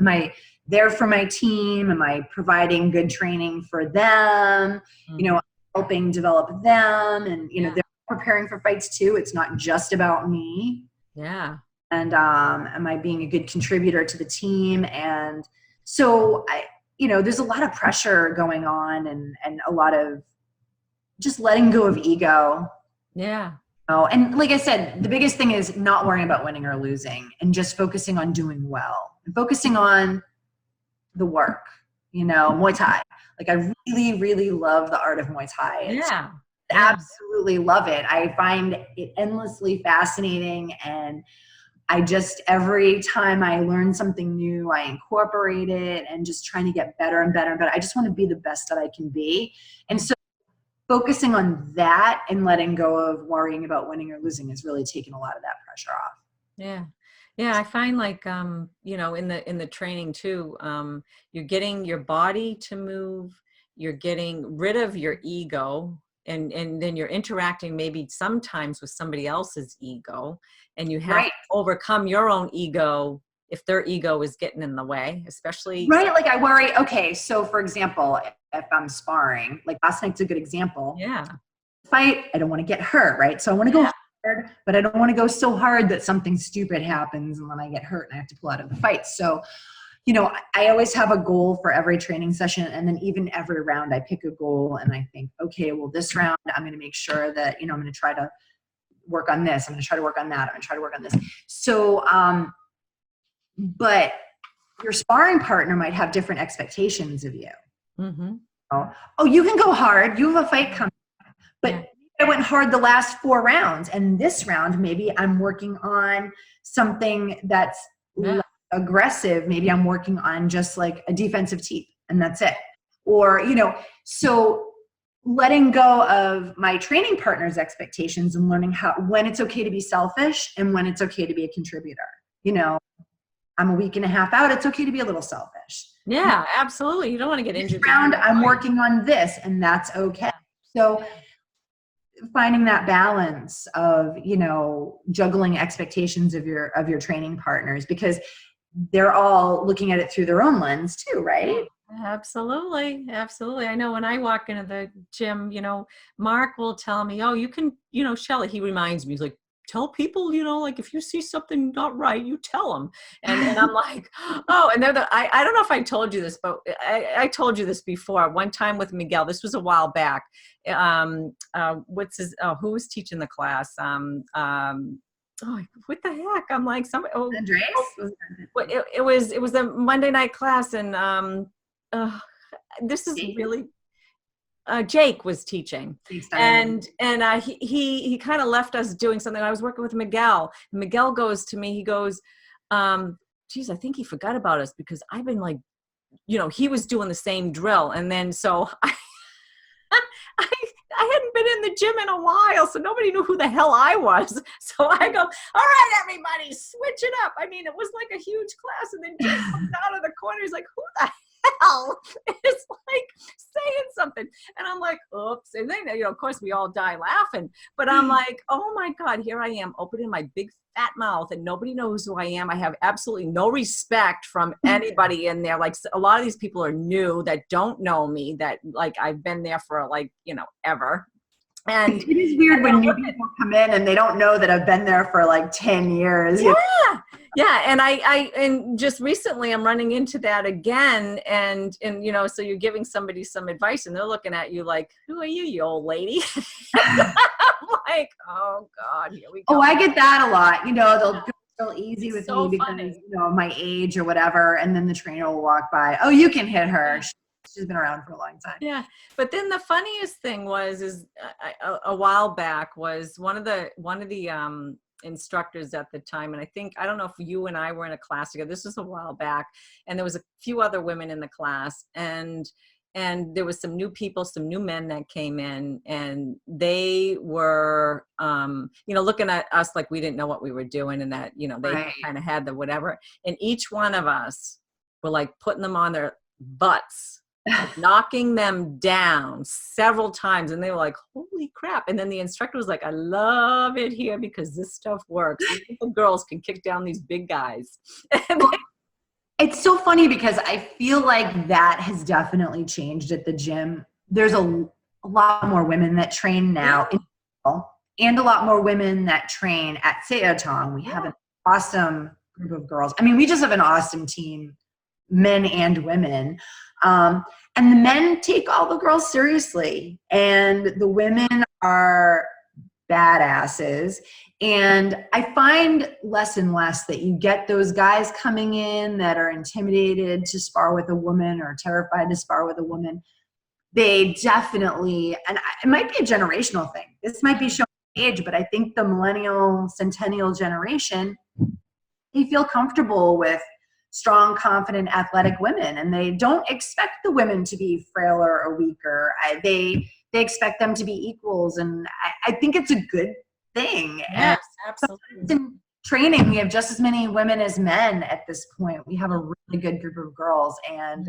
I there for my team? Am I providing good training for them? Mhm. Helping develop them, and Yeah. they're preparing for fights too. It's not just about me. Yeah. And am I being a good contributor to the team? And so there's a lot of pressure going on, and a lot of just letting go of ego. Yeah. Oh, and like I said, the biggest thing is not worrying about winning or losing, and just focusing on doing well and focusing on the work. Muay Thai. Like I really, really love the art of Muay Thai. It's Yeah. Yeah. absolutely love it. I find it endlessly fascinating, and I just, every time I learn something new, I incorporate it and just trying to get better and better and better. I just want to be the best that I can be. And so focusing on that and letting go of worrying about winning or losing has really taken a lot of that pressure off. Yeah. Yeah, I find like, in the training too, you're getting your body to move, you're getting rid of your ego, and then you're interacting maybe sometimes with somebody else's ego, and you have to Right. overcome your own ego if their ego is getting in the way, especially. Right. Like I worry, okay, so for example, if I'm sparring, like last night's a good example. Yeah. Fight, I don't want to get hurt, right? So I want to go Yeah. hard, but I don't want to go so hard that something stupid happens and then I get hurt and I have to pull out of the fight. So, I always have a goal for every training session, and then even every round I pick a goal and I think, okay, well, this round I'm going to make sure that, I'm going to try to work on this. I'm going to try to work on that. I'm going to try to work on this. So, but your sparring partner might have different expectations of you. Mm-hmm. Oh, you can go hard. You have a fight coming. But Yeah. I went hard the last 4 rounds, and this round maybe I'm working on something that's Yeah. less aggressive. Maybe I'm working on just like a defensive teep, and that's it. Or so letting go of my training partner's expectations and learning when it's okay to be selfish and when it's okay to be a contributor. I'm a week and a half out. It's okay to be a little selfish. Yeah, absolutely. You don't want to get This injured. round, I'm working on this, and that's okay. So finding that balance of juggling expectations of your training partners, because they're all looking at it through their own lens too, right? Absolutely. Absolutely. I know when I walk into the gym, Mark will tell me, oh, you can, Shelley, he reminds me, he's like, tell people, like if you see something not right, you tell them. And I'm like, oh, and I don't know if I told you this, but I told you this before. One time with Miguel, this was a while back. Who was teaching the class? Oh, what the heck? I'm like, Andres? It was a Monday night class, and this is really. Jake was teaching, and he kind of left us doing something. I was working with Miguel. Miguel goes to me. He goes, "Geez, I think he forgot about us because I've been like, he was doing the same drill." And then so I hadn't been in the gym in a while, so nobody knew who the hell I was. So I go, "All right, everybody, switch it up." I mean, it was like a huge class, and then Jake comes out of the corner. He's like, "Who the hell is like saying something?" And I'm like, "Oops!" And then of course we all die laughing. But I'm like, "Oh my God, here I am opening my big fat mouth, and nobody knows who I am. I have absolutely no respect from anybody in there. Like a lot of these people are new that don't know me. That like I've been there for like ever." And it is weird when new people come in and they don't know that I've been there for like 10 years. Yeah. Yeah. And and just recently I'm running into that again. And so you're giving somebody some advice and they're looking at you like, "Who are you old lady?" I'm like, "Oh God, here we go." Oh, I get that a lot. They'll go real easy with me because, funny. my age or whatever. And then the trainer will walk by. "Oh, you can hit her. She's been around for a long time." Yeah. But then the funniest thing is a while back was one of the instructors at the time. And I don't know if you and I were in a class together. This was a while back. And there was a few other women in the class, and there was some new people, some new men that came in, and they were, looking at us like we didn't know what we were doing, and that, they kind of had the whatever. And each one of us were like putting them on their butts, knocking them down several times, and they were like, "Holy crap." And then the instructor was like, "I love it here because this stuff works. The girls can kick down these big guys." It's so funny because I feel like that has definitely changed at the gym. There's a lot more women that train now, and a lot more women that train at Sityodtong. We have an awesome group of girls. I mean, we just have an awesome team, men and women. And the men take all the girls seriously, and the women are badasses. And I find less and less that you get those guys coming in that are intimidated to spar with a woman or terrified to spar with a woman. They definitely, and it might be a generational thing. This might be showing age, but I think the millennial, centennial generation, they feel comfortable with strong, confident, athletic women, and they don't expect the women to be frailer or weaker. They expect them to be equals, and I think it's a good thing. Yes, absolutely. In training, we have just as many women as men at this point. We have a really good group of girls, and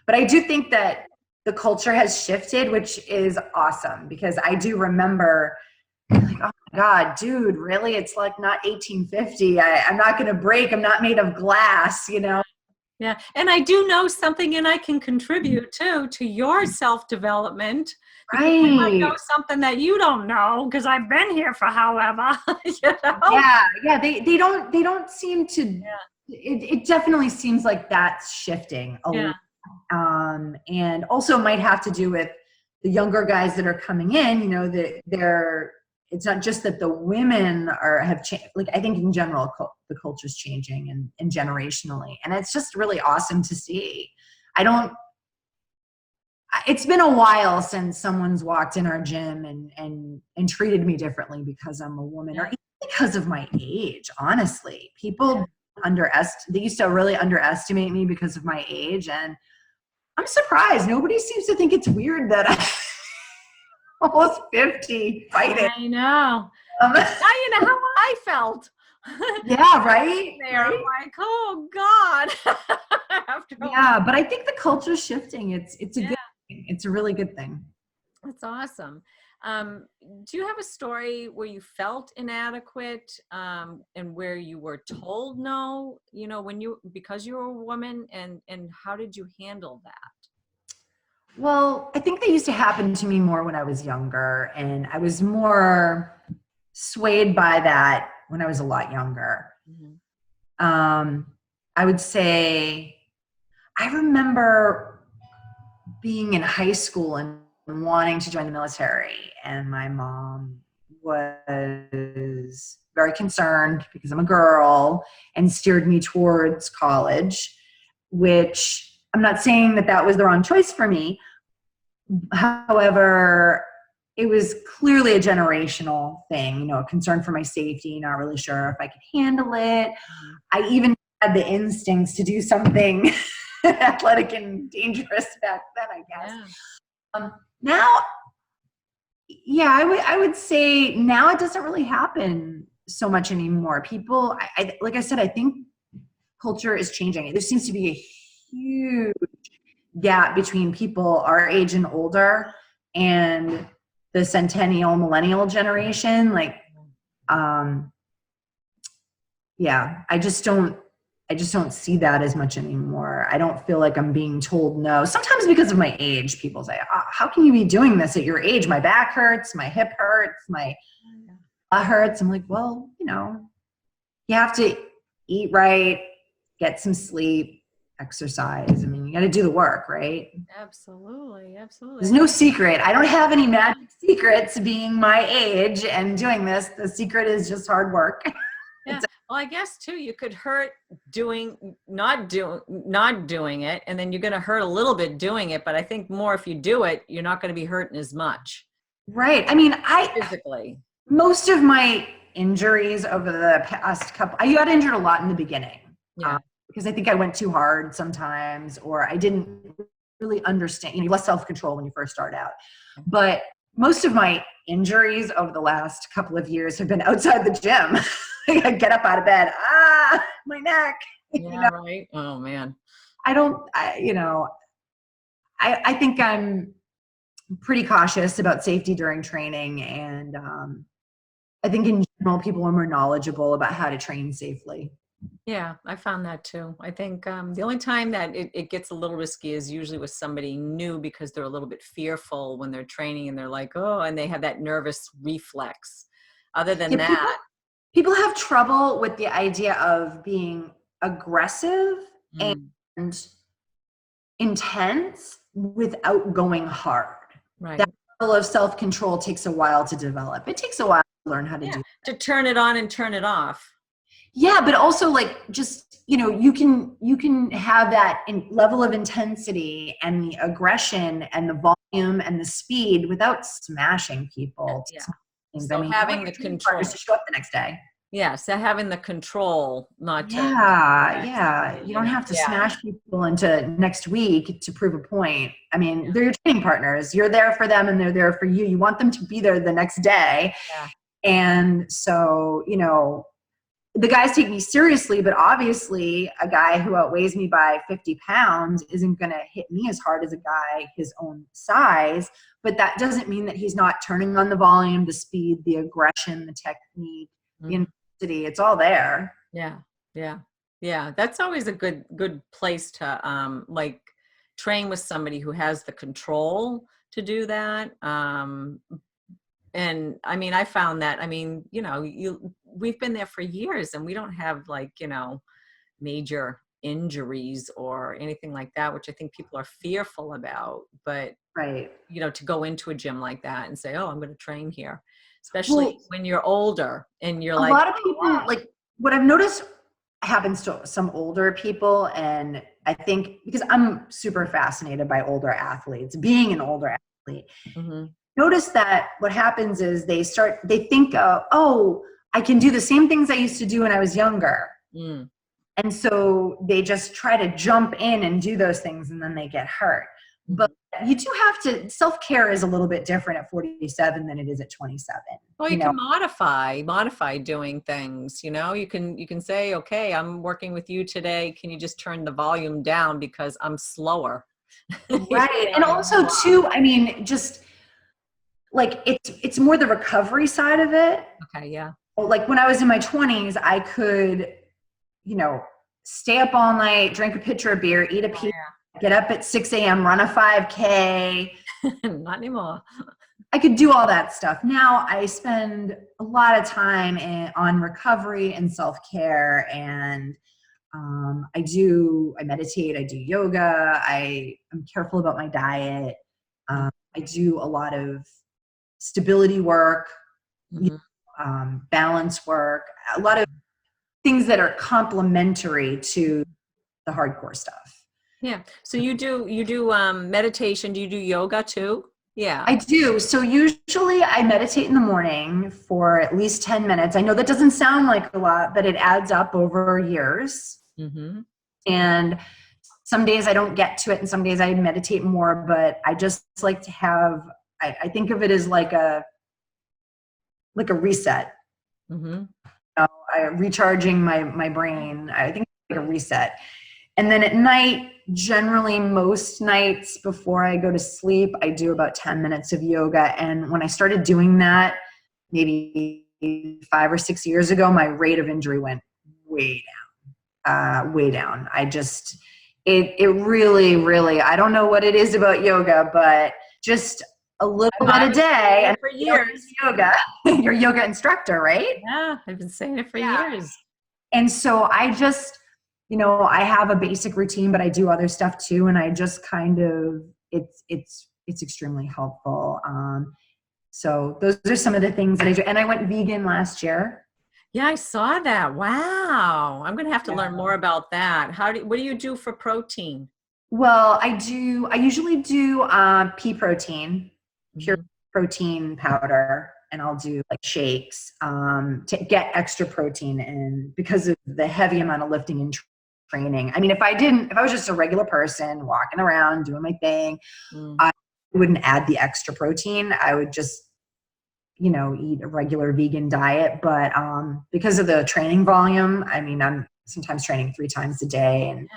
but I do think that the culture has shifted, which is awesome, because I do remember like, "Oh my God, dude, really? It's like not 1850. I'm not going to break. I'm not made of glass, Yeah. And I do know something, and I can contribute too to your self-development. Right. I might know something that you don't know because I've been here for however. Yeah. They don't seem to. Yeah. It definitely seems like that's shifting a lot. And also might have to do with the younger guys that are coming in. That it's not just that the women have changed. Like, I think in general, the culture's changing and generationally. And it's just really awesome to see. It's been a while since someone's walked in our gym and treated me differently because I'm a woman, or even because of my age. Honestly, people they used to really underestimate me because of my age. And I'm surprised. Nobody seems to think it's weird that I'm almost 50 fighting. I know. Now you know how I felt. Yeah, right? There, I'm like, "Oh God." But I think the culture's shifting. It's a good thing. It's a really good thing. That's awesome. Do you have a story where you felt inadequate, and where you were told no, because you were a woman, and how did you handle that? Well, I think they used to happen to me more when I was younger, and I was more swayed by that when I was a lot younger. I would say I remember being in high school and wanting to join the military, and my mom was very concerned because I'm a girl and steered me towards college, which I'm not saying that that was the wrong choice for me. However, it was clearly a generational thing, you know, a concern for my safety, not really sure if I could handle it. I even had the instincts to do something athletic and dangerous back then, I guess. Yeah. Now, yeah, I would say now it doesn't really happen so much anymore. People, like I said, I think culture is changing. There seems to be a huge gap between people our age and older and the centennial millennial generation. Like, yeah, I just don't see that as much anymore. I don't feel like I'm being told no. Sometimes because of my age, people say, how can you be doing this at your age? My back hurts, my hip hurts, my butt hurts. I'm like, well, you know, you have to eat right, get some sleep, exercise. I mean, you got to do the work, right? Absolutely. There's no secret. I don't have any magic secrets being my age and doing this. The secret is just hard work. Yeah. Well, I guess too, you could hurt not doing it, and then you're going to hurt a little bit doing it. But I think more if you do it, you're not going to be hurting as much. Right. I mean, physically, most of my injuries over the past couple, I got injured a lot in the beginning. Yeah. Because I think I went too hard sometimes, or I didn't really understand, you know, less self-control when you first start out. But most of my injuries over the last couple of years have been outside the gym. I get up out of bed, my neck. Yeah, you know? Right. Oh man. I think I'm pretty cautious about safety during training, and I think in general people are more knowledgeable about how to train safely. Yeah, I found that too. I think the only time that it gets a little risky is usually with somebody new, because they're a little bit fearful when they're training and they're like, oh, and they have that nervous reflex. Other than that. People have trouble with the idea of being aggressive and intense without going hard. Right. That level of self-control takes a while to develop. It takes a while to learn how to do that. To turn it on and turn it off. Yeah, but also like just, you know, you can have that level of intensity and the aggression and the volume and the speed without smashing people. Yeah. So having the control to show up the next day. Yeah, so having the control, not to. Yeah. You don't have to smash people into next week to prove a point. I mean, they're your training partners. You're there for them and they're there for you. You want them to be there the next day. Yeah. And so, you know, the guys take me seriously, but obviously a guy who outweighs me by 50 pounds isn't going to hit me as hard as a guy his own size. But that doesn't mean that he's not turning on the volume, the speed, the aggression, the technique, the intensity. It's all there. Yeah. That's always a good place to like train with somebody who has the control to do that. And I mean, I found that, I mean, you know, we've been there for years and we don't have like, you know, major injuries or anything like that, which I think people are fearful about. But, right, you know, to go into a gym like that and say, oh, I'm going to train here, especially when you're older and you're like. A lot of people, like what I've noticed happens to some older people, and I think because I'm super fascinated by older athletes, being an older athlete. Notice that what happens is they think, oh, I can do the same things I used to do when I was younger. And so they just try to jump in and do those things and then they get hurt. But you do have to, self-care is a little bit different at 47 than it is at 27. Well, you can modify doing things, you know, you can say, okay, I'm working with you today. Can you just turn the volume down because I'm slower? Right. And also too, I mean, just like it's more the recovery side of it. Okay. Yeah. Like when I was in my 20s, I could, you know, stay up all night, drink a pitcher of beer, eat a pizza, get up at 6 a.m., run a 5K, Not anymore. I could do all that stuff. Now I spend a lot of time on recovery and self-care, and I meditate, I do yoga, I'm careful about my diet. I do a lot of stability work, balance work, a lot of things that are complementary to the hardcore stuff. Yeah. So you do meditation. Do you do yoga too? Yeah. I do. So usually I meditate in the morning for at least 10 minutes. I know that doesn't sound like a lot, but it adds up over years. Mm-hmm. And some days I don't get to it, and some days I meditate more, but I just like to have, I think of it as like a reset. Mm-hmm. Recharging my brain. I think it's like a reset. And then at night, generally most nights before I go to sleep, I do about 10 minutes of yoga. And when I started doing that, maybe 5 or 6 years ago, my rate of injury went way down, way down. It really, really, I don't know what it is about yoga, but just a little bit a day. And for years. Yoga, you're a yoga instructor, right? Yeah, I've been saying it for years. And so I just, I have a basic routine, but I do other stuff too. And I just kind of, it's extremely helpful. So those are some of the things that I do. And I went vegan last year. Yeah, I saw that. Wow. I'm going to have to learn more about that. What do you do for protein? Well, I usually do pea protein, pure protein powder, and I'll do like shakes to get extra protein in, because of the heavy amount of lifting and training. I mean, if I was just a regular person walking around doing my thing, I wouldn't add the extra protein. I would just, eat a regular vegan diet. But because of the training volume, I mean, I'm sometimes training 3 times a day and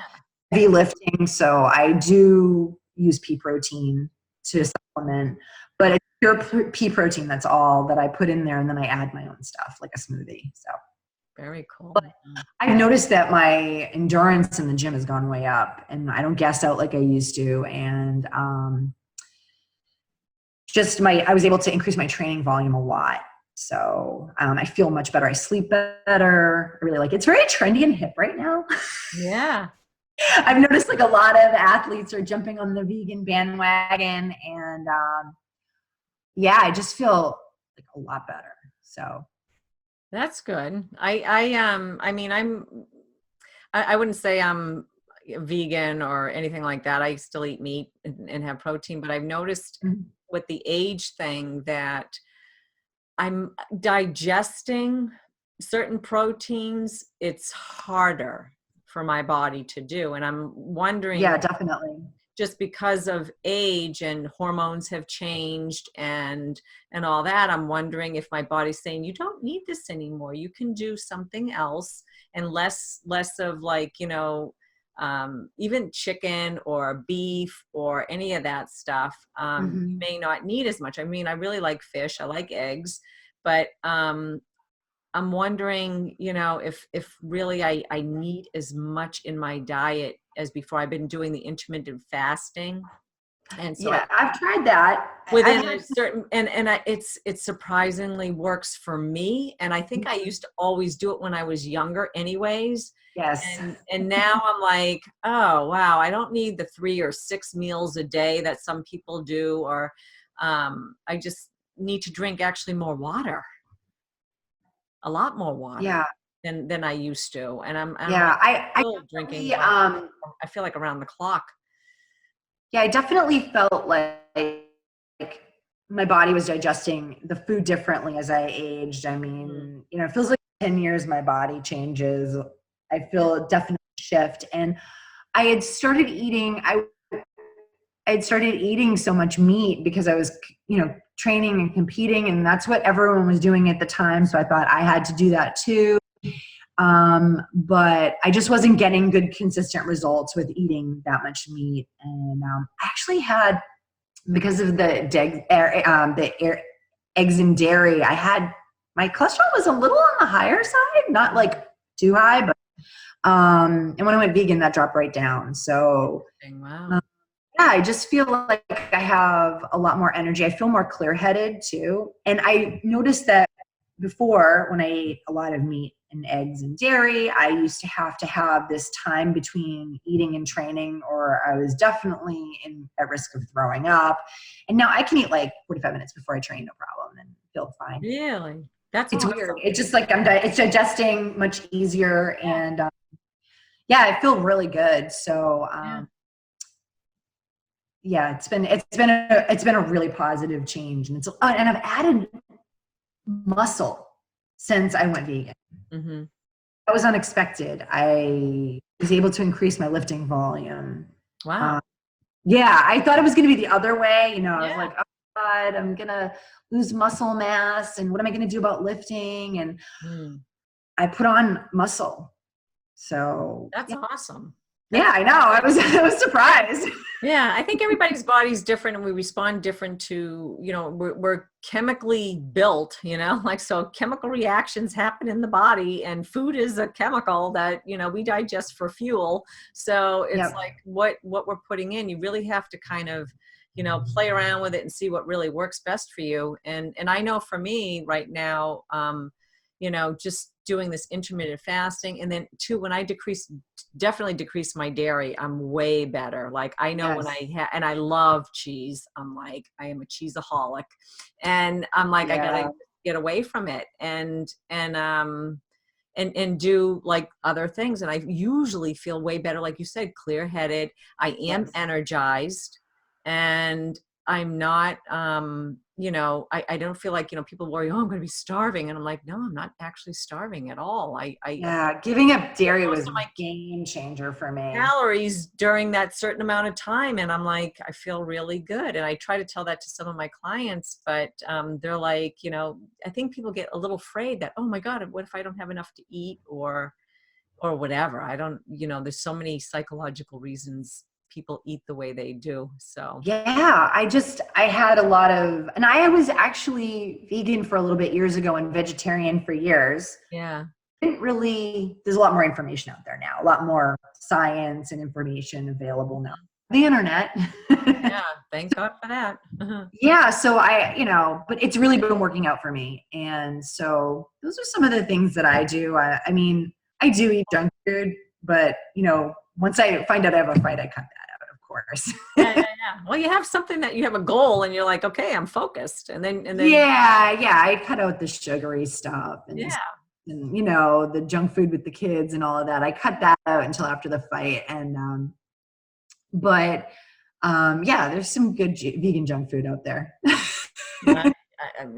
heavy lifting. So I do use pea protein to supplement, but it's pure pea protein. That's all that I put in there. And then I add my own stuff like a smoothie. So very cool. But I've noticed that my endurance in the gym has gone way up, and I don't gas out like I used to. And I was able to increase my training volume a lot. So I feel much better. I sleep better. I really like it. It's very trendy and hip right now. Yeah. I've noticed like a lot of athletes are jumping on the vegan bandwagon, and I just feel like a lot better. So that's good. I mean, I wouldn't say I'm vegan or anything like that. I still eat meat and have protein, but I've noticed with the age thing that I'm digesting certain proteins. It's harder for my body to do. And I'm wondering, yeah, definitely, just because of age and hormones have changed and all that, I'm wondering if my body's saying, you don't need this anymore. You can do something else, and less of like, even chicken or beef or any of that stuff, you may not need as much. I mean, I really like fish. I like eggs, but I'm wondering, if really I need as much in my diet as before. I've been doing the intermittent fasting. And so I've tried that within a certain, it surprisingly works for me. And I think I used to always do it when I was younger anyways. Yes. And now I'm like, oh, wow, I don't need the 3 or 6 meals a day that some people do, or I just need to drink actually more water, a lot more water than I used to. And I'm still drinking. I feel like around the clock. Yeah, I definitely felt like my body was digesting the food differently as I aged. I mean, it feels like 10 years my body changes. I feel a definite shift. And I had started eating so much meat because I was, training and competing, and that's what everyone was doing at the time. So I thought I had to do that too. But I just wasn't getting good, consistent results with eating that much meat. And I actually had, because of the eggs and dairy, my cholesterol was a little on the higher side, not like too high, but and when I went vegan, that dropped right down. So wow. I just feel like I have a lot more energy. I feel more clear-headed too. And I noticed that before, when I ate a lot of meat and eggs and dairy, I used to have this time between eating and training, or I was definitely at risk of throwing up. And now I can eat like 45 minutes before I train, no problem, and feel fine. Really? That's It's awesome. weird. It's just like it's digesting much easier, and yeah, I feel really good. So yeah, it's been a really positive change, and and I've added muscle since I went vegan. Mm-hmm. That was unexpected. I was able to increase my lifting volume. Wow. Yeah, I thought it was going to be the other way. You know, I was Yeah. like, oh God, I'm going to lose muscle mass, and what am I going to do about lifting? And I put on muscle. So That's awesome. yeah, I know. I was surprised. Yeah, I think everybody's body's different and we respond different to, we're chemically built, like, so chemical reactions happen in the body, and food is a chemical that, we digest for fuel. So it's like what we're putting in, you really have to kind of, play around with it and see what really works best for you. And I know for me right now, just doing this intermittent fasting, and then too, when I definitely decrease my dairy, I'm way better. Like I know when and I love cheese. I'm like, I am a cheeseaholic, and I'm like, I gotta get away from it and do like other things. And I usually feel way better. Like you said, clear headed. I am energized, and I'm not, I don't feel like, people worry, oh, I'm going to be starving. And I'm like, no, I'm not actually starving at all. Giving up dairy was a game changer for me. Calories during that certain amount of time. And I'm like, I feel really good. And I try to tell that to some of my clients, but they're like, I think people get a little afraid that, oh my God, what if I don't have enough to eat or whatever. I don't, there's so many psychological reasons people eat the way they do. So yeah, I had a lot of, and I was actually vegan for a little bit years ago and vegetarian for years. Yeah. There's a lot more information out there now, a lot more science and information available now. The internet. Yeah, thank God for that. Yeah, so but it's really been working out for me. And so those are some of the things that I do. I mean, I do eat junk food, but once I find out I have a fight, I cut that out, of course. Yeah. Well, you have something that you have a goal and you're like, okay, I'm focused. And then I cut out the sugary stuff and and the junk food with the kids and all of that. I cut that out until after the fight. And there's some good vegan junk food out there.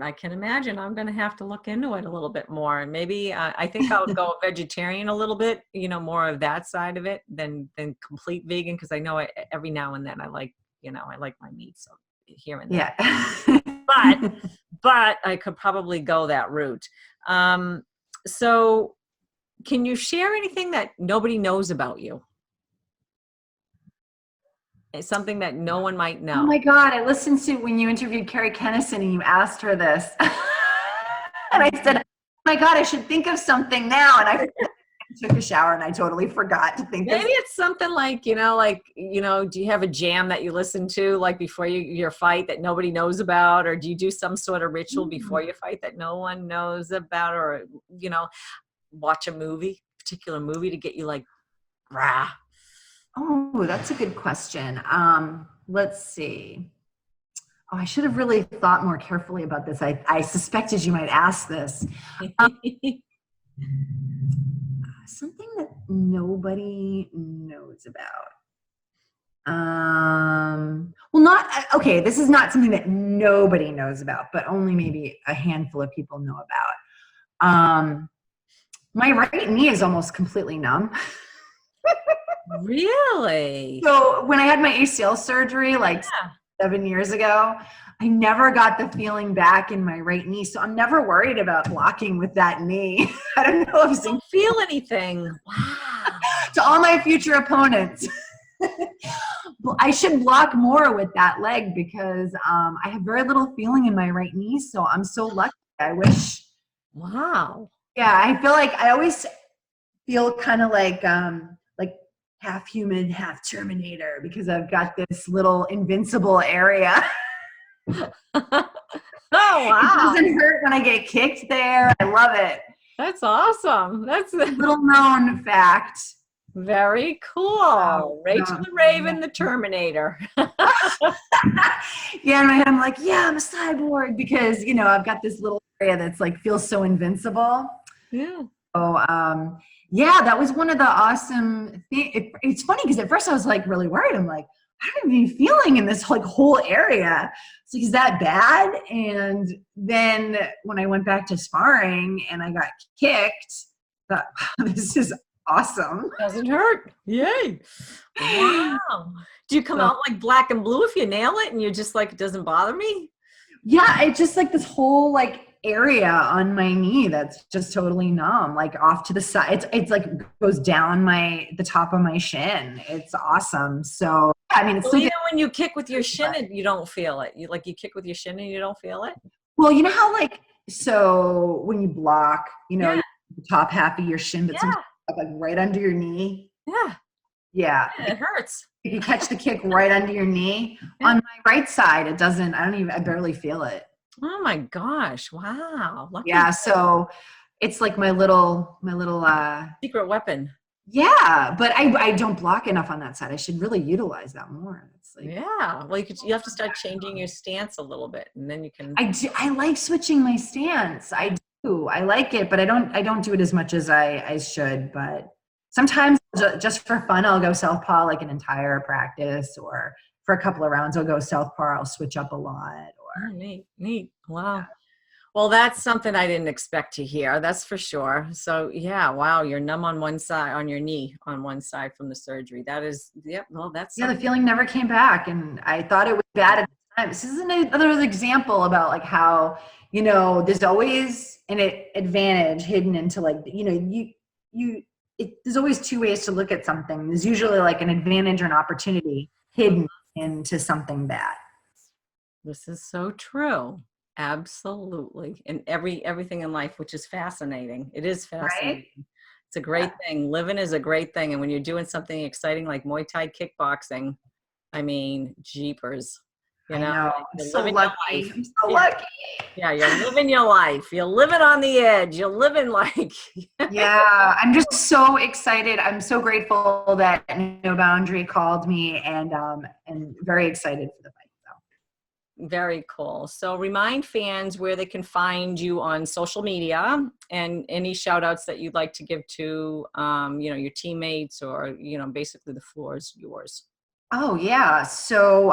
I can imagine. I'm going to have to look into it a little bit more. And maybe I think I'll go vegetarian a little bit, more of that side of it than complete vegan. Because I know every now and then I like my meat. So here and there. Yeah. but I could probably go that route. So can you share anything that nobody knows about you? It's something that no one might know. Oh my God, I listened to when you interviewed Carrie Kennison and you asked her this. And I said, oh my God, I should think of something now. And I took a shower and I totally forgot to think. Maybe it's something like, do you have a jam that you listen to like before your fight that nobody knows about? Or do you do some sort of ritual before your fight that no one knows about? Or, watch a particular movie to get you like, rah. Oh, that's a good question. Let's see. Oh, I should have really thought more carefully about this. I suspected you might ask this. Something that nobody knows about. This is not something that nobody knows about, but only maybe a handful of people know about. My right knee is almost completely numb. Really? So when I had my ACL surgery, 7 years ago, I never got the feeling back in my right knee. So I'm never worried about blocking with that knee. I don't know if I don't feel anything. Wow. To all my future opponents. I should block more with that leg because I have very little feeling in my right knee. So I'm so lucky. I wish. Wow. Yeah, I feel like I always feel kind of like half human, half Terminator, because I've got this little invincible area. Oh, It wow. doesn't hurt when I get kicked there. I love it. That's awesome. That's Little known fact. very cool. Rachel the Raven, the Terminator. Yeah, in my head, I'm like, yeah, I'm a cyborg because, you know, I've got this little area that's like feels so invincible. Yeah. So, yeah, that was one of the awesome things. It's funny because at first I was like really worried. I'm like, I don't have any feeling in this like whole area. It's like, is that bad? And then when I went back to sparring and I got kicked, I thought, wow, this is awesome. Doesn't hurt. Yay. Wow. Do you come So, out like black and blue if you nail it and you're just like, it doesn't bother me? yeah, it's just like this whole like area on my knee that's just totally numb, like off to the side. It's like goes down the top of my shin. It's awesome. So I mean, it's Well, still even when you kick with your shin and you don't feel it. You kick with your shin and you don't feel it? well, you know how like so when you block, you know, Yeah. the top half of your shin, but sometimes like right under your knee. Yeah. Yeah. Yeah, it hurts. If you catch the kick right under your knee, on my right side, it doesn't, I barely feel it. Oh my gosh. Wow. Lucky Yeah. So it's like my little secret weapon. yeah, but I don't block enough on that side. I should really utilize that more. It's like Yeah. Well, you have to start changing your stance a little bit and then you can. I like switching my stance. I do. I like it, but I don't do it as much as I should. But sometimes just for fun, I'll go southpaw like an entire practice, or for a couple of rounds, I'll go southpaw. I'll switch up a lot. Or Oh, neat. Wow. Well, that's something I didn't expect to hear. That's for sure. So yeah, wow, you're numb on one side, on your knee on one side from the surgery. That is, yep. Well, that's yeah, the feeling never came back, and I thought it was bad at the time. This is another example about like how, you know, there's always an advantage hidden into like, you know, there's always two ways to look at something. There's usually like an advantage or an opportunity hidden into something bad. This is so true. Absolutely. And everything in life, which is fascinating. It is fascinating. Right? It's a great thing. Living is a great thing. And when you're doing something exciting like Muay Thai kickboxing, I mean, jeepers. You know, I know. you're I'm so living your lucky. life. I'm so lucky. Yeah, you're living your life. You're living on the edge. You're living like Yeah, I'm just so excited. I'm so grateful that No Boundary called me, and very excited for the fight. Very cool. So remind fans where they can find you on social media and any shout outs that you'd like to give to, you know, your teammates or, you know, basically the floor is yours. Oh yeah. So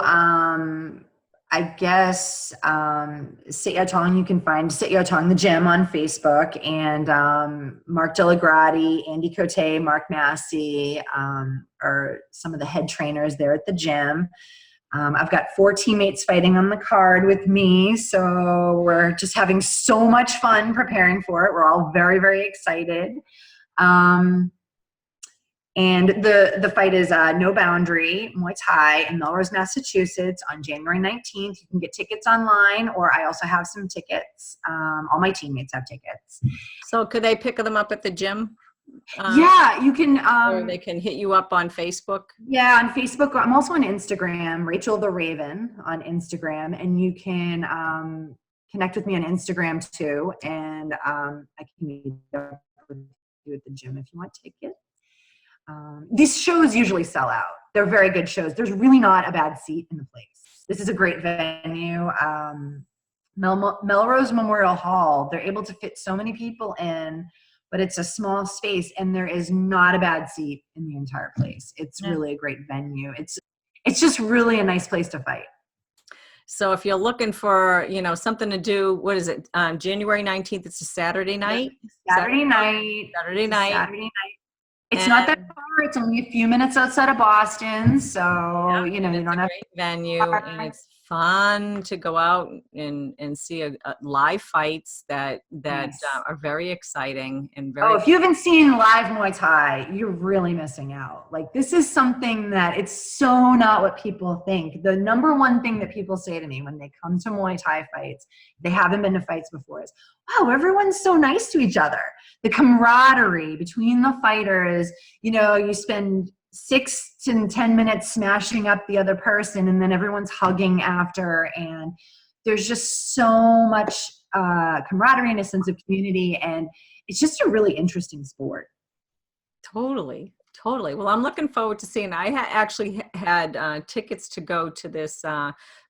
I guess Sityodtong, you can find Sityodtong the gym on Facebook, and Mark Delagrati, Andy Cote, Mark Massey are some of the head trainers there at the gym. I've got 4 teammates fighting on the card with me, so we're just having so much fun preparing for it. We're all very, very excited. And the fight is No Boundary Muay Thai in Melrose, Massachusetts on January 19th. You can get tickets online, or I also have some tickets. All my teammates have tickets. So could they pick them up at the gym? Yeah, you can. Or they can hit you up on Facebook? Yeah, on Facebook. I'm also on Instagram, Rachel the Raven on Instagram, and you can connect with me on Instagram too. And I can meet up with you at the gym if you want tickets. These shows usually sell out. They're very good shows. There's really not a bad seat in the place. This is a great venue. Melrose Memorial Hall. They're able to fit so many people in, but it's a small space, and there is not a bad seat in the entire place. It's really a great venue. It's just really a nice place to fight. So if you're looking for, you know, something to do, what is it? January 19th, it's a Saturday night? Saturday night. It's not that far. It's only a few minutes outside of Boston. So, you know, you don't have great venue, and it's fun to go out and see a live fights that are very exciting and very. Oh, if you haven't seen live Muay Thai, you're really missing out. Like, this is something that it's so not what people think. The number one thing that people say to me when they come to Muay Thai fights, they haven't been to fights before, is, wow, everyone's so nice to each other. The camaraderie between the fighters, you know, you spend 6 to 10 minutes smashing up the other person, and then everyone's hugging after, and there's just so much camaraderie and a sense of community, and it's just a really interesting sport. Totally. Well, I'm looking forward to seeing. I actually had tickets to go to this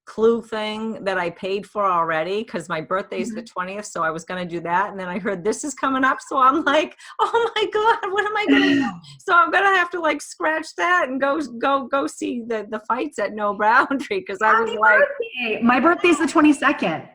clue thing that I paid for already because my birthday is the 20th, so I was going to do that, and then I heard this is coming up, so I'm like, oh my god, what am I going to do? So I'm going to have to like scratch that and go see the fights at No Boundary, because I was like, birthday. My birthday's the 22nd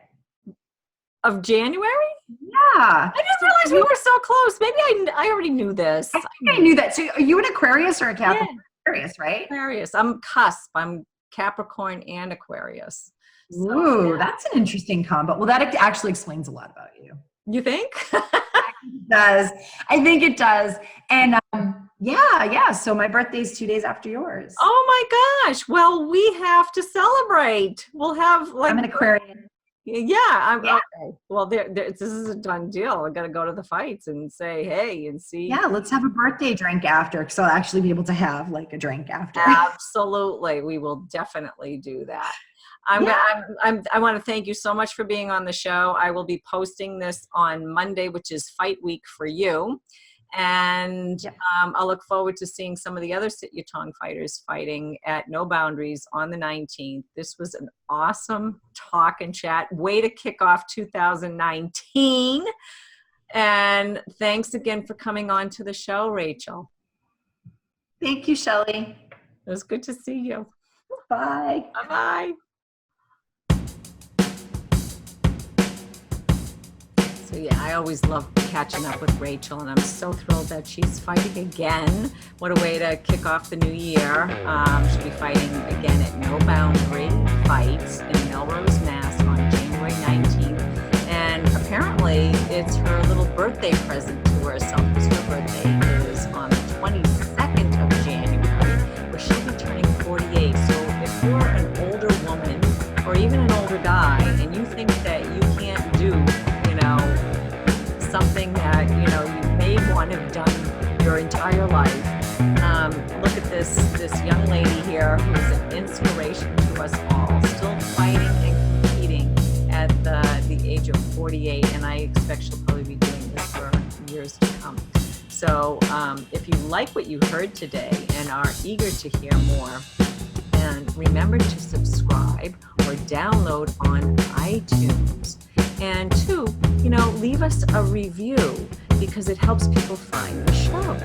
of January. Yeah, I didn't realize we were so close. Maybe I already knew this. I think I knew that. So are you an Aquarius or a Capricorn? Yeah. Aquarius, right? Aquarius. I'm cusp. I'm Capricorn and Aquarius. So, ooh, yeah. That's an interesting combo. Well, that actually explains a lot about you. You think? It does. I think it does. And yeah. So my birthday's 2 days after yours. Oh my gosh. Well, we have to celebrate. We'll have like. I'm an Aquarian. Yeah. Okay. Well, this is a done deal. I got to go to the fights and say hey and see. Yeah, let's have a birthday drink after, because I'll actually be able to have like a drink after. Absolutely, we will definitely do that. I want to thank you so much for being on the show. I will be posting this on Monday, which is Fight Week for you. And I'll look forward to seeing some of the other Sityodtong fighters fighting at No Boundaries on the 19th. This was an awesome talk and chat. Way to kick off 2019. And thanks again for coming on to the show, Rachel. Thank you, Shelley. It was good to see you. Bye. Bye-bye. So yeah, I always love catching up with Rachel, and I'm so thrilled that she's fighting again. What a way to kick off the new year. She'll be fighting again at No Boundary Fights in Melrose, Mass on January 19th. And apparently it's her little birthday present to herself, because her birthday is on the 22nd of January, where she'll be turning 48. So if you're an older woman or even an older guy and you think that you can't do something that you may want to have done your entire life, look at this young lady here who is an inspiration to us all, still fighting and competing at the age of 48, and I expect she'll probably be doing this for years to come. So if you like what you heard today and are eager to hear more, and remember to subscribe or download on iTunes. And 2, leave us a review, because it helps people find the show.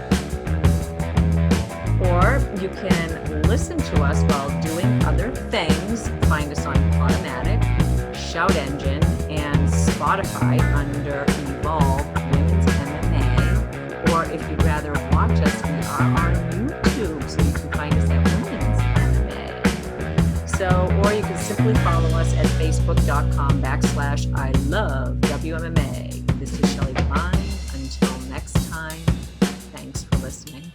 Or you can listen to us while doing other things. Find us on Automatic, Shout Engine, and Spotify under Evolve Women's MMA. Or if you'd rather watch us, we are on YouTube, so you can find us at Women's MMA. So, or you can simply follow us at facebook.com/I love WMMA. This is Shelley Devine. Until next time, thanks for listening.